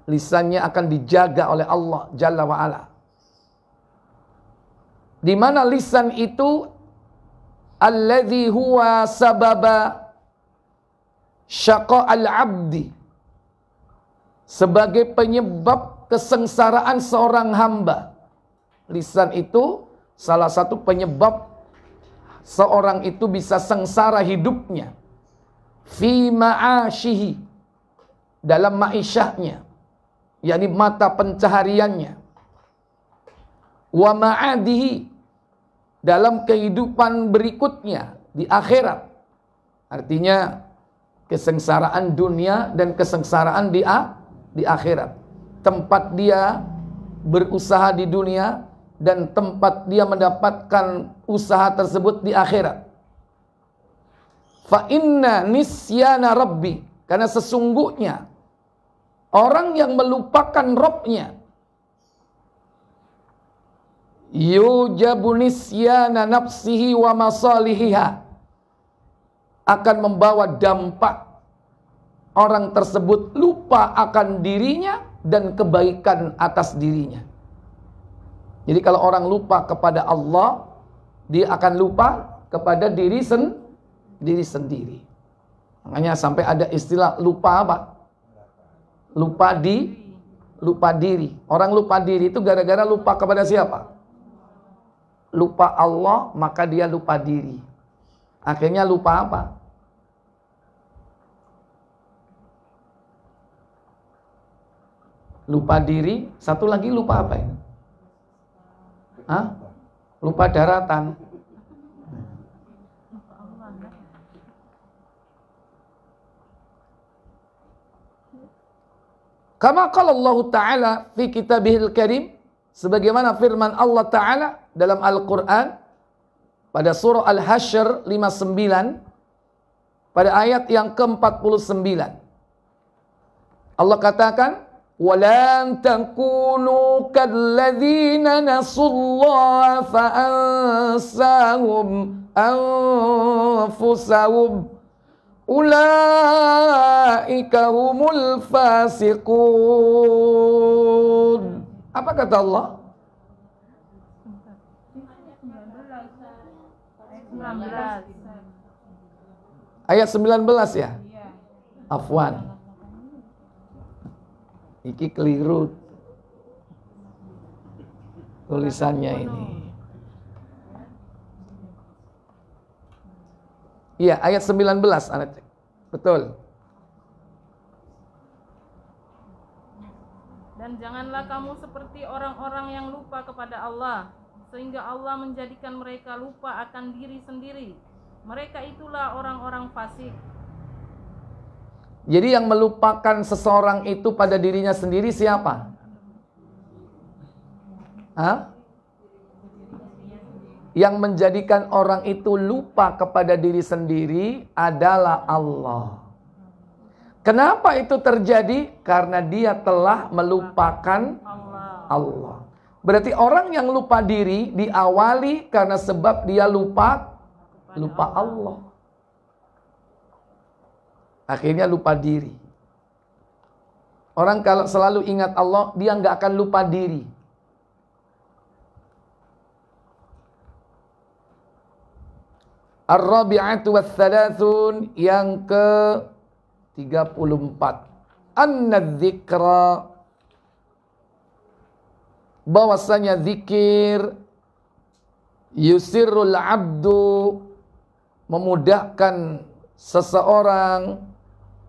Lisannya akan dijaga oleh Allah Jalla wa'ala. Di mana lisan itu alladzi huwa sababa syaqa'al abdi, sebagai penyebab kesengsaraan seorang hamba. Lisan itu salah satu penyebab seorang itu bisa sengsara hidupnya. Fi ma'asyihi, dalam ma'isyahnya, yakni mata pencahariannya. Wa ma'adihi, dalam kehidupan berikutnya di akhirat. Artinya kesengsaraan dunia dan kesengsaraan di akhirat. Tempat dia berusaha di dunia dan tempat dia mendapatkan usaha tersebut di akhirat. Fa inna nisyana rabbi, karena sesungguhnya orang yang melupakan Rabbnya, yujabu nisyana nafsihi wa masalihiha, akan membawa dampak orang tersebut lupa akan dirinya dan kebaikan atas dirinya. Jadi kalau orang lupa kepada Allah, dia akan lupa kepada diri sendiri. Makanya sampai ada istilah lupa apa? Lupa diri. Orang lupa diri itu gara-gara lupa kepada siapa? Lupa Allah, maka dia lupa diri. Akhirnya lupa apa? Lupa diri, satu lagi lupa apa ini? Hah? Lupa daratan. Kama qala Allah Ta'ala fi kitabihil karim, sebagaimana firman Allah Ta'ala dalam Al-Quran pada surah Al-Hasyr 59 pada ayat yang ke-49. Allah katakan, وَلَن تَكُونُوا كَالَّذِينَ نَسُوا اللَّهَ فَأَنسَاهُمْ أَنفُسَهُمْ أُولَئِكَ هُمُ الْفَاسِقُونَ. Apa kata Allah? Ayat 19 ya? Afwan. Iki keliru. tulisannya ini. Iya, ayat 19 Anda cek. Betul. Dan janganlah kamu seperti orang-orang yang lupa kepada Allah, sehingga Allah menjadikan mereka lupa akan diri sendiri. Mereka itulah orang-orang fasik. Jadi yang melupakan seseorang itu pada dirinya sendiri siapa? Hah? Yang menjadikan orang itu lupa kepada diri sendiri adalah Allah. Kenapa itu terjadi? Karena dia telah melupakan Allah. Berarti orang yang lupa diri diawali karena sebab dia lupa Allah. Akhirnya lupa diri. Orang kalau selalu ingat Allah, dia nggak akan lupa diri. Ar-rabi'atu wath-thalathun, yang ke-34. Anna-dzikra, bahwasanya zikir yusirrul abdu, memudahkan seseorang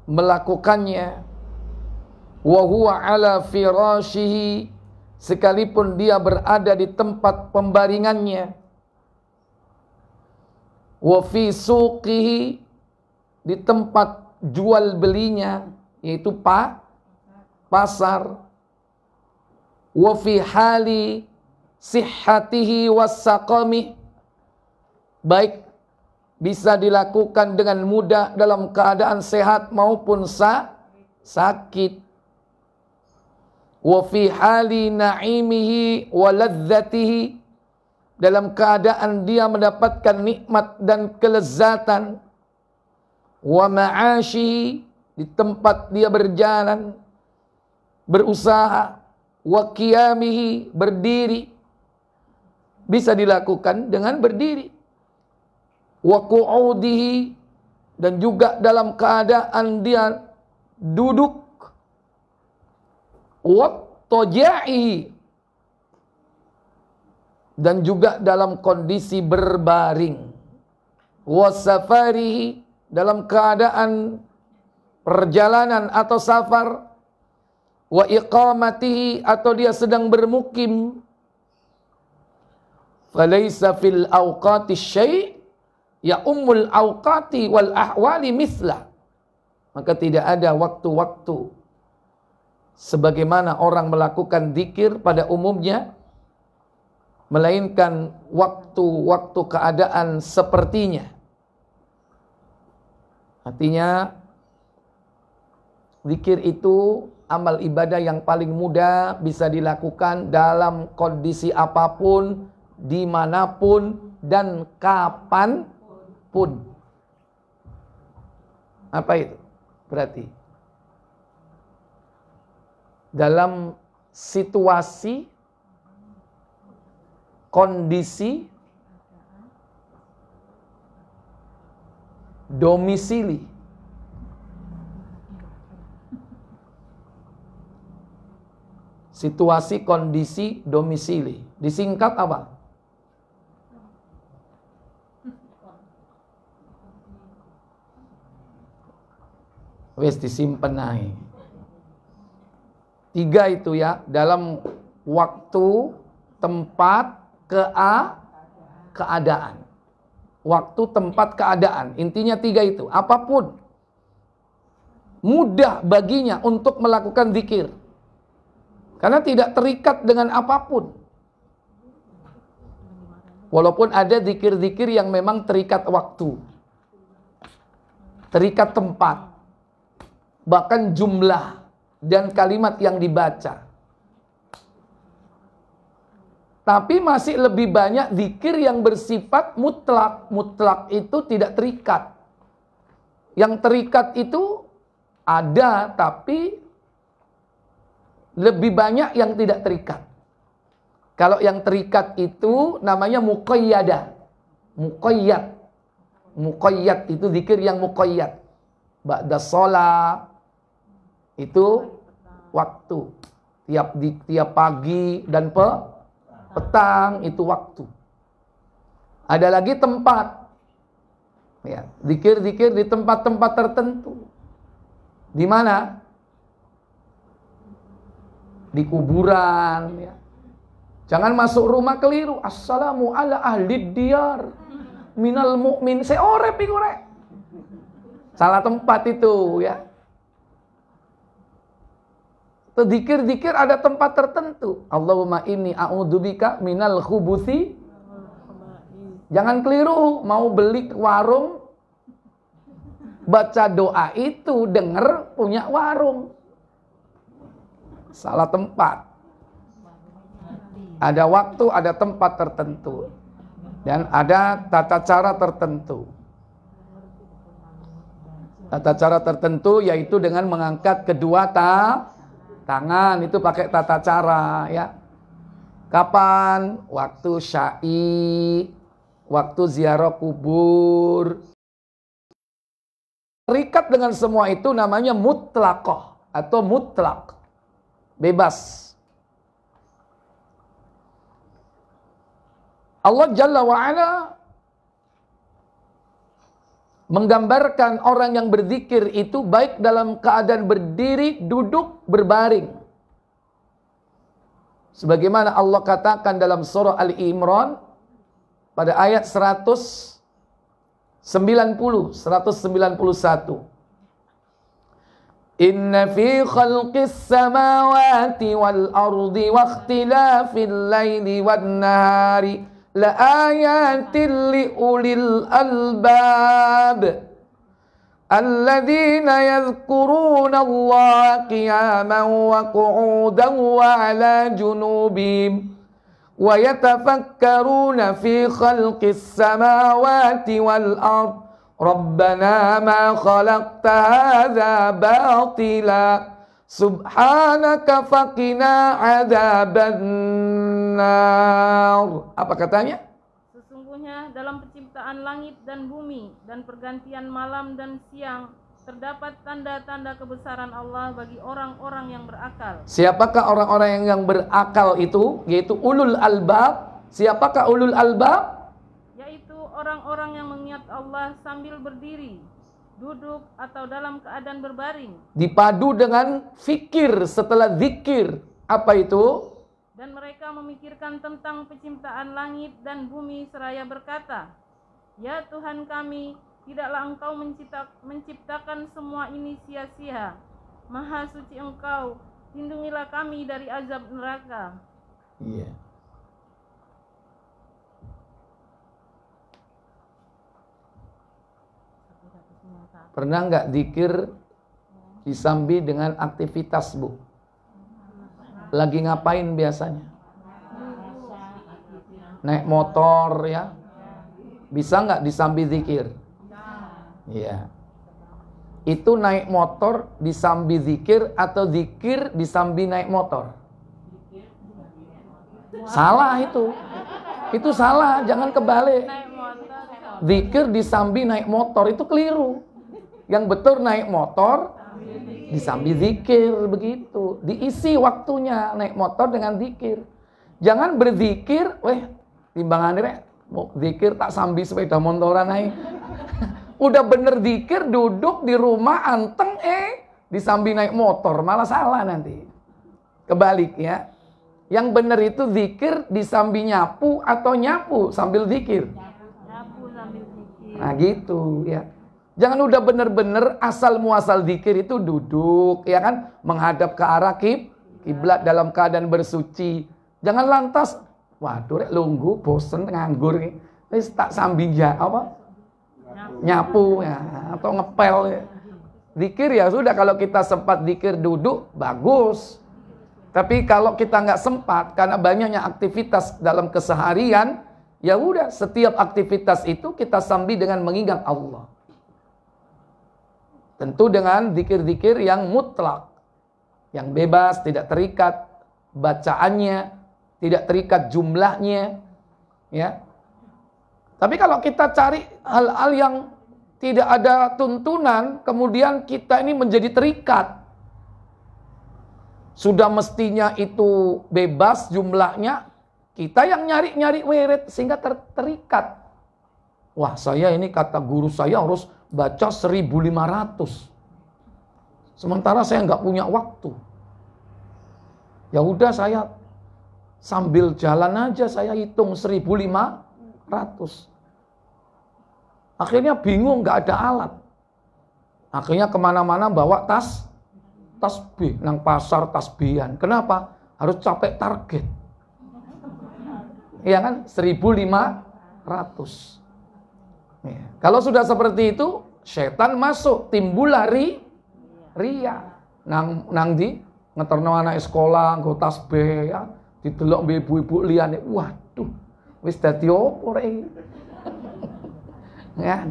melakukannya, wa huwa ala firashihi, sekalipun dia berada di tempat pembaringannya, wa fi suqihi, di tempat jual belinya, yaitu pasar, wa fi hali sihhatihi wassaqamih, baik bisa dilakukan dengan mudah dalam keadaan sehat maupun sakit, wa fi hali na'imihi wa ladzatihi, dalam keadaan dia mendapatkan nikmat dan kelezatan, wa ma'asyihi, di tempat dia berjalan, berusaha, wa qiyamihi, berdiri, bisa dilakukan dengan berdiri, wa qu'udihi, dan juga dalam keadaan dia duduk, wa taja'ihi, dan juga dalam kondisi berbaring, wa safarihi, dalam keadaan perjalanan atau safar, wa iqamatihi, atau dia sedang bermukim. Falaysa fil awqati syai' ya ummul awqati wal ahwali mislah, maka tidak ada waktu-waktu sebagaimana orang melakukan zikir pada umumnya, melainkan waktu-waktu keadaan sepertinya. Artinya zikir itu amal ibadah yang paling mudah, bisa dilakukan dalam kondisi apapun, dimanapun, dan kapanpun. Apa itu? Berarti dalam situasi, kondisi, domisili. Situasi, kondisi, domisili. Disingkat apa? Wes disimpen aja. 3 itu ya, dalam waktu, tempat, keadaan. Waktu, tempat, keadaan. Intinya 3 itu. Apapun mudah baginya untuk melakukan zikir, karena tidak terikat dengan apapun. Walaupun ada zikir-zikir yang memang terikat waktu, terikat tempat, bahkan jumlah dan kalimat yang dibaca. Tapi masih lebih banyak zikir yang bersifat mutlak. Mutlak itu tidak terikat. Yang terikat itu ada, tapi lebih banyak yang tidak terikat. Kalau yang terikat itu namanya muqayyadah. Muqayyad. Muqayyad itu zikir yang muqayyad. Ba'da sholat itu waktu. Tiap pagi dan Petang itu waktu. Ada lagi tempat. Ya, zikir-zikir di tempat-tempat tertentu. Di mana? Di kuburan, ya. Jangan masuk rumah keliru. Assalamu ala ahli diyar minal mu'min. Seorep iku rek. Salah tempat itu, ya. Zikir-zikir ada tempat tertentu. Allahumma inni a'udzubika minal khubuthi. Jangan keliru, mau beli ke warung, baca doa itu, denger punya warung. Salah tempat. Ada waktu, ada tempat tertentu. Dan ada tata cara tertentu. Tata cara tertentu yaitu dengan mengangkat kedua tangan, itu pakai tata cara, ya. Kapan? Waktu syai, waktu ziarah kubur. Terikat dengan semua itu namanya mutlaqah atau mutlak. Bebas. Allah Jalla wa'ala menggambarkan orang yang berzikir itu baik dalam keadaan berdiri, duduk, berbaring. Sebagaimana Allah katakan dalam surah Ali Imran pada ayat 191. Inna fi khalqis samawati wal ardi wa ikhtilafil laili wan nahari la ayatin li ulil albab alladzina yadhkuruna Allah qiyaman wa qu'udan wa ala junubihim wa yatafakkaruna fi khalqis samawati wal ard Rabbana ma khalaqta hadza batila subhanaka faqina adzabannar. Apa katanya? Sesungguhnya dalam penciptaan langit dan bumi dan pergantian malam dan siang terdapat tanda-tanda kebesaran Allah bagi orang-orang yang berakal. Siapakah orang-orang yang berakal itu? Yaitu ulul albab. Siapakah ulul albab? Orang-orang yang mengingat Allah sambil berdiri, duduk atau dalam keadaan berbaring. Dipadu dengan fikir setelah zikir. Apa itu? Dan mereka memikirkan tentang penciptaan langit dan bumi seraya berkata, Ya Tuhan kami, tidaklah Engkau menciptakan semua ini sia-sia. Maha suci Engkau, lindungilah kami dari azab neraka. Iya. Pernah nggak zikir disambi dengan aktivitas, Bu? Lagi ngapain biasanya? Naik motor, ya? Bisa nggak disambi zikir? Iya. Itu naik motor disambi zikir atau zikir disambi naik motor? Salah itu. Itu salah, jangan kebalik. Zikir disambi naik motor itu keliru. Yang betul naik motor disambi zikir, begitu. Diisi waktunya naik motor dengan zikir. Jangan berzikir, timbangan rek, mau zikir tak sambi sepeda motoran naik. Udah bener zikir, duduk di rumah anteng, disambi naik motor, malah salah nanti. Kebalik ya. Yang bener itu zikir disambi nyapu atau nyapu sambil zikir. Nyapu sambil zikir. Nah gitu ya. Jangan udah bener-bener asal muasal zikir itu duduk, ya kan, menghadap ke arah kiblat dalam keadaan bersuci. Jangan lantas, waduh rek lunggu, bosen nganggur, wis tak sambil nyapu ya, atau ngepel. Ya. Zikir ya sudah, kalau kita sempat zikir duduk bagus. Tapi kalau kita nggak sempat karena banyaknya aktivitas dalam keseharian, ya udah setiap aktivitas itu kita sambil dengan mengingat Allah. Tentu dengan zikir-zikir yang mutlak, yang bebas, tidak terikat bacaannya, tidak terikat jumlahnya, ya. Tapi kalau kita cari hal-hal yang tidak ada tuntunan, kemudian kita ini menjadi terikat. Sudah mestinya itu bebas jumlahnya, Kita yang nyari-nyari wirid sehingga terikat. Wah, saya ini kata guru saya harus baca 1.500. Sementara saya nggak punya waktu. Ya udah, saya sambil jalan aja saya hitung 1.500. Akhirnya bingung, nggak ada alat. Akhirnya kemana-mana bawa tasbih, nang pasar tasbihan. Kenapa? Harus capai target. Iya kan? 1.500. Ya. Kalau sudah seperti itu, setan masuk, timbullah ria. Nang di ngeterno anak sekolah, nggo tasbih ya, didelok ibu-ibu liyane. Waduh, wis dadi opo rek. Ya.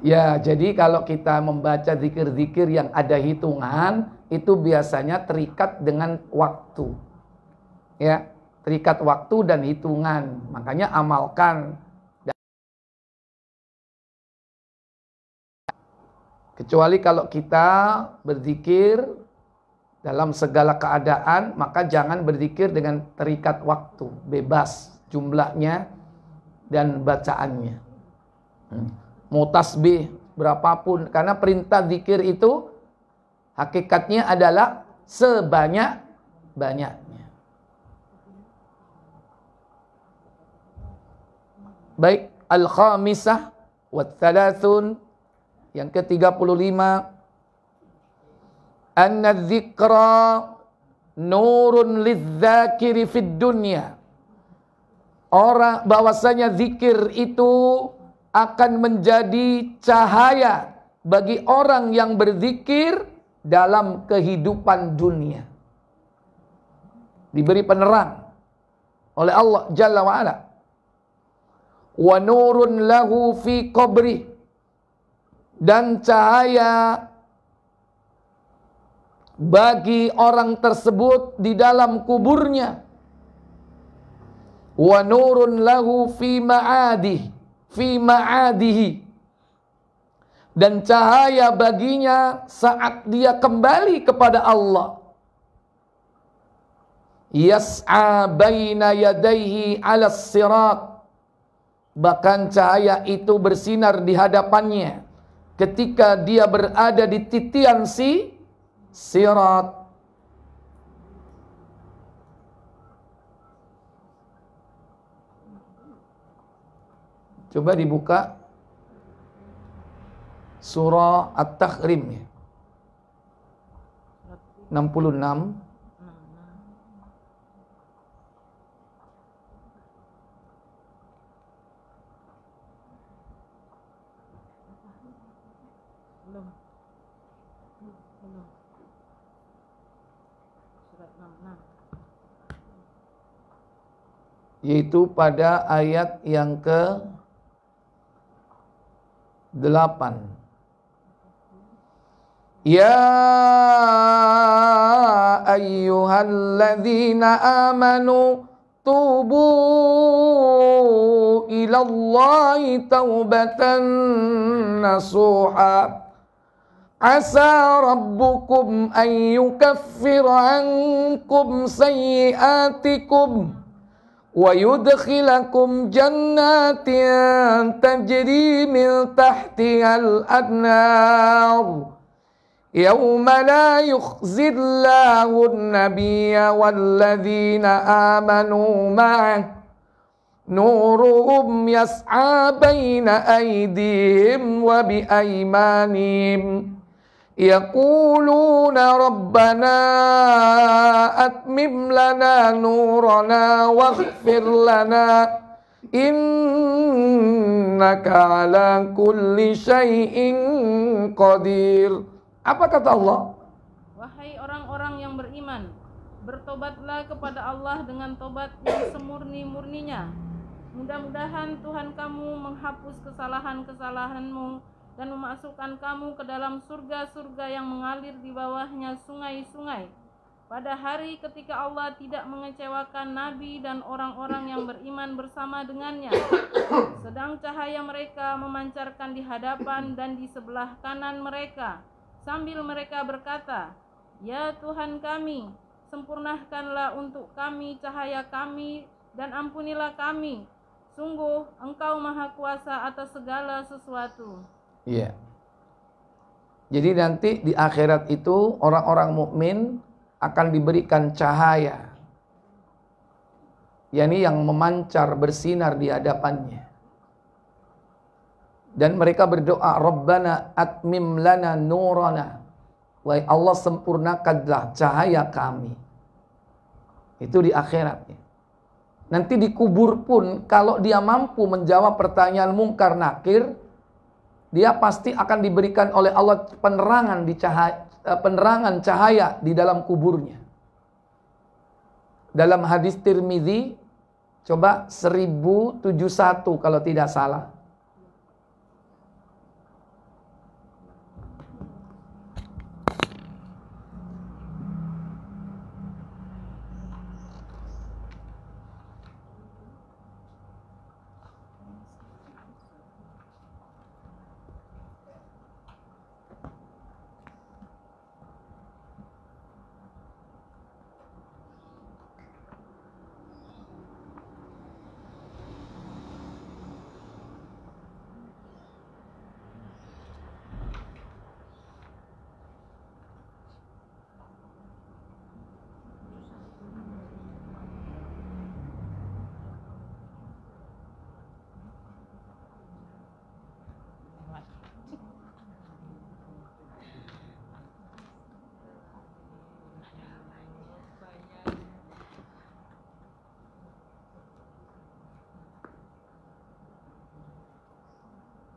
Ya, jadi kalau kita membaca zikir-zikir yang ada hitungan, itu biasanya terikat dengan waktu. Ya, terikat waktu dan hitungan. Makanya amalkan. Kecuali kalau kita berzikir dalam segala keadaan, maka jangan berzikir dengan terikat waktu, bebas jumlahnya dan bacaannya. Mau tasbih berapapun, karena perintah zikir itu hakikatnya adalah sebanyak-banyaknya. Baik, al-khamisah wa thalathun, yang ke-35, anna dzikra nurun lidzakiri fid dunya. Orang bahwasanya zikir itu akan menjadi cahaya bagi orang yang berzikir dalam kehidupan dunia. Diberi penerang oleh Allah Jalla wa Ala. Wa nurun lahu fi qabri, dan cahaya bagi orang tersebut di dalam kuburnya. Wa nurun lahu fi ma'adihi, dan cahaya baginya saat dia kembali kepada Allah. Yas'a baina yadayhi 'alas sirat, bahkan cahaya itu bersinar di hadapannya ketika dia berada di titian sirat. Coba dibuka surah At-Tahrim 66. Yaitu pada ayat yang ke-8. Ya ayyuhalladzina amanu tubu ilallahi taubatan nasuha. Asa rabbukum an yukaffira ankum sayyiatikum wa yudkhilakum jannatin tajri min tahtihal anhar yawma la yukhzillahu an-nabiyya walladzina amanu ma'ah nuruhum yas'a baina aydihim wa bi aymanihim yaquluna rabbana atmim lana nurana waghfir lana innaka ala kulli syai'in qadir. Apa kata Allah? Wahai orang-orang yang beriman, bertobatlah kepada Allah dengan tobat yang semurni-murninya. Mudah-mudahan Tuhan kamu menghapus kesalahan-kesalahanmu dan memasukkan kamu ke dalam surga-surga yang mengalir di bawahnya sungai-sungai. Pada hari ketika Allah tidak mengecewakan Nabi dan orang-orang yang beriman bersama dengannya, sedang cahaya mereka memancarkan di hadapan dan di sebelah kanan mereka, sambil mereka berkata, Ya Tuhan kami, sempurnakanlah untuk kami cahaya kami dan ampunilah kami. Sungguh Engkau Maha Kuasa atas segala sesuatu. Iya. Jadi nanti di akhirat itu orang-orang mukmin akan diberikan cahaya, yakni yang memancar bersinar di hadapannya. Dan mereka berdoa, Rabbana atmim lana nurana. Wahai Allah, sempurnakanlah cahaya kami. Itu di akhirat. Nanti dikubur pun, kalau dia mampu menjawab pertanyaan mungkar nakir, dia pasti akan diberikan oleh Allah penerangan cahaya di dalam kuburnya. Dalam hadis Tirmidzi, coba 1071 kalau tidak salah.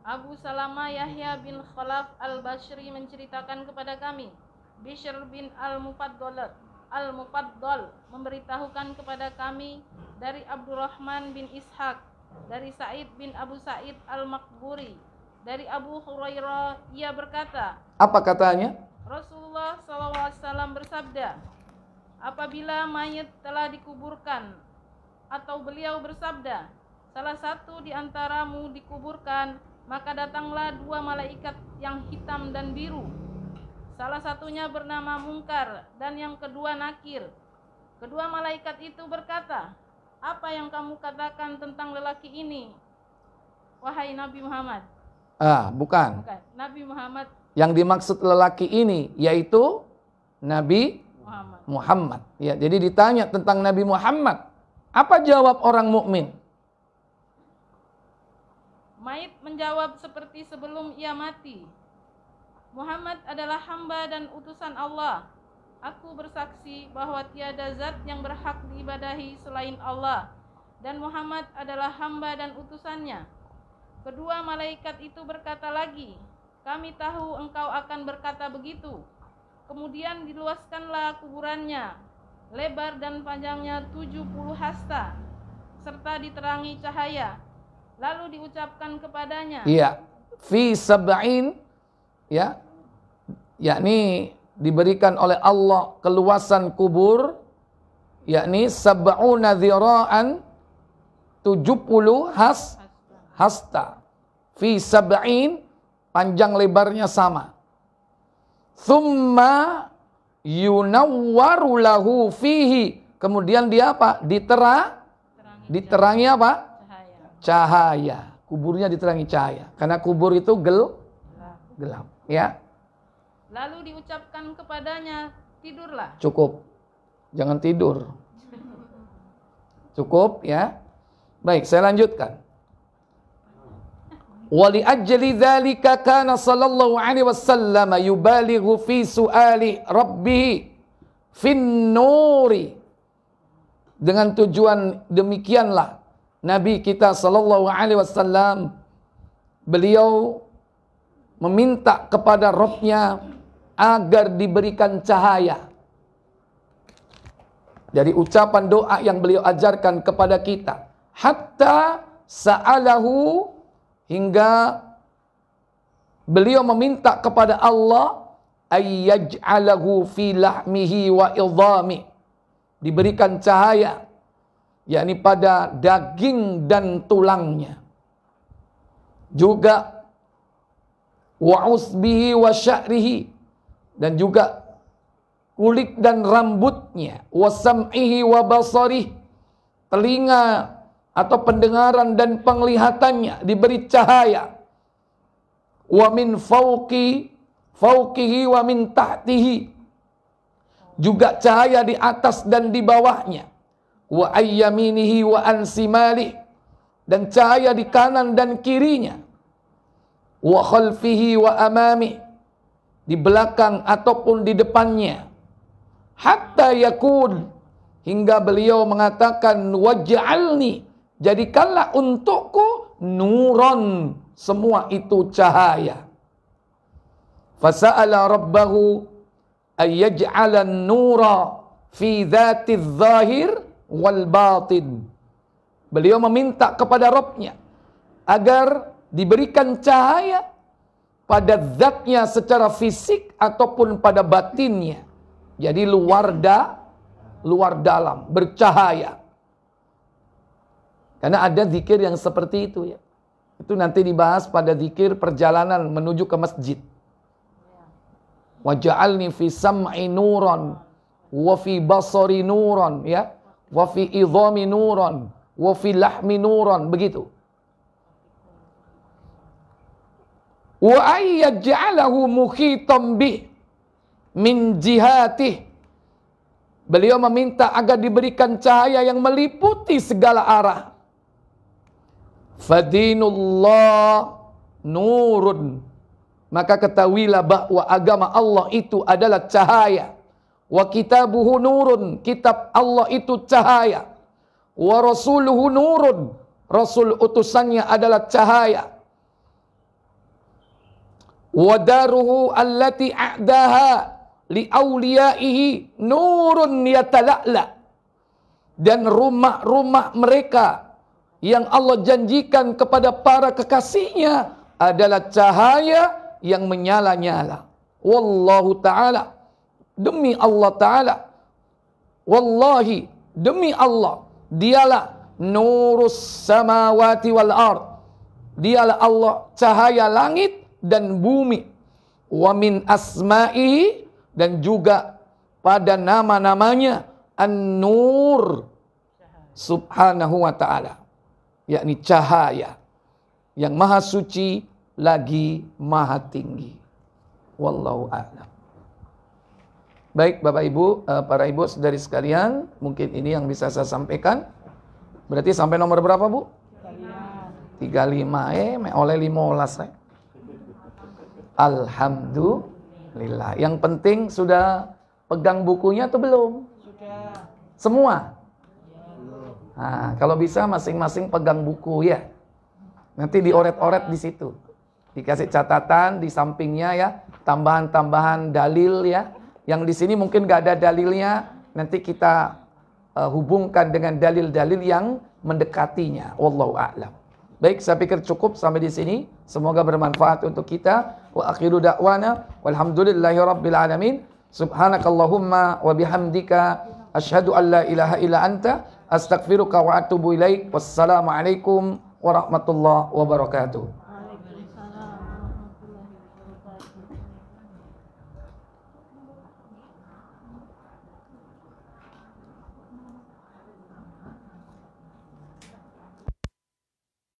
Abu Salama Yahya bin Khalaf al-Bashri menceritakan kepada kami, Bishr bin al-Mufaddal memberitahukan kepada kami dari Abdurrahman bin Ishaq, dari Sa'id bin Abu Sa'id al-Maqburi, dari Abu Hurairah, ia berkata, apa katanya? Rasulullah SAW bersabda, apabila mayat telah dikuburkan, atau beliau bersabda, salah satu di antaramu dikuburkan, maka datanglah dua malaikat yang hitam dan biru. Salah satunya bernama Munkar dan yang kedua Nakir. Kedua malaikat itu berkata, apa yang kamu katakan tentang lelaki ini, wahai Nabi Muhammad? Bukan. Nabi Muhammad. Yang dimaksud lelaki ini yaitu Nabi Muhammad. Ya, jadi ditanya tentang Nabi Muhammad. Apa jawab orang mukmin? Mayit menjawab seperti sebelum ia mati. Muhammad adalah hamba dan utusan Allah. Aku bersaksi bahwa tiada zat yang berhak diibadahi selain Allah, dan Muhammad adalah hamba dan utusannya. Kedua malaikat itu berkata lagi, kami tahu engkau akan berkata begitu. Kemudian diluaskanlah kuburannya, lebar dan panjangnya 70 hasta, serta diterangi cahaya. Lalu diucapkan kepadanya, iya, fi sab'in, ya, yakni diberikan oleh Allah keluasan kubur, yakni sab'una dhira'an, 70 hasta. Fi sab'in, panjang lebarnya sama. Thumma yunawwaru lahu fihi, kemudian dia apa? Diterangi apa? Cahaya. Kuburnya diterangi cahaya. Karena kubur itu gelap. Ya. Lalu diucapkan kepadanya, tidurlah. Cukup. Jangan tidur. Cukup ya. Baik, saya lanjutkan. Wa li ajli dzalika kana sallallahu alaihi wasallam yubalighu fi su'ali rabbih fin nuri. Dengan tujuan demikianlah Nabi kita sallallahu alaihi wasallam, beliau meminta kepada Rabb-Nya agar diberikan cahaya. Dari ucapan doa yang beliau ajarkan kepada kita, hatta sa'alahu, hingga beliau meminta kepada Allah ayyaj'alahu fi lahmihi wa idhami, diberikan cahaya, yakni pada daging dan tulangnya. Juga wa usbihi wa sya'rihi, dan juga kulit dan rambutnya, wa sam'ihi wa basarih, telinga atau pendengaran dan penglihatannya diberi cahaya, wa min fauqihi wa min tahtihi, juga cahaya di atas dan di bawahnya, wa ayyaminihi wa ansimalih, dan cahaya di kanan dan kirinya, wa khalfihi wa amamih, di belakang ataupun di depannya, hatta yakun, hingga beliau mengatakan, waj'alni, jadikanlah untukku nuron, semua itu cahaya. Fasa'ala rabbahu ayyaj'alan nura fi dzatiz zahir wal batin. Beliau meminta kepada Rabbnya agar diberikan cahaya pada zatnya secara fisik ataupun pada batinnya. Jadi luar dalam, bercahaya. Karena ada zikir yang seperti itu ya. Itu nanti dibahas pada zikir perjalanan menuju ke masjid. Waj'alni fi sam'i nuran wa fi basari nuran, ya, wa fi idhami nuran wa fi lahmi nuran, begitu. Wa ayyaj'alahu mukhitam bih min jihatih. Beliau meminta agar diberikan cahaya yang meliputi segala arah. Fadinullah nurun, maka ketahuilah bahwa agama Allah itu adalah cahaya. Wa kitabuhu nurun, kitab Allah itu cahaya. Wa rasuluhu nurun, rasul utusannya adalah cahaya. Wa daruhu allati a'daha li awliyaihi nurun yatala'la, dan rumah-rumah mereka yang Allah janjikan kepada para kekasihnya adalah cahaya yang menyala-nyala. Wallahu ta'ala, demi Allah ta'ala, wallahi, demi Allah, dialah nurus samawati wal ard, dialah Allah cahaya langit dan bumi. Wa min asma'ihi, dan juga pada nama-namanya An-Nur subhanahu wa ta'ala, yakni cahaya yang maha suci lagi maha tinggi. Wallahu a'lam. Baik Bapak Ibu, para Ibu saudari sekalian, mungkin ini yang bisa saya sampaikan. Berarti sampai nomor berapa Bu? 35. Oleh 15. Alhamdulillah. Yang penting sudah pegang bukunya atau belum? Sudah. Semua? Nah, kalau bisa masing-masing pegang buku ya. Nanti dioret-oret di situ. Dikasih catatan di sampingnya ya, tambahan-tambahan dalil ya. Yang di sini mungkin gak ada dalilnya, nanti kita hubungkan dengan dalil-dalil yang mendekatinya. Wallahu a'lam. Baik, saya pikir cukup sampai di sini. Semoga bermanfaat untuk kita. Wa akhiru da'wana walhamdulillahirabbil alamin. Subhanakallahumma wa bihamdika asyhadu an la ilaha illa anta astaghfiruka wa atubu ilaik. Wassalamualaikum warahmatullahi wabarakatuh.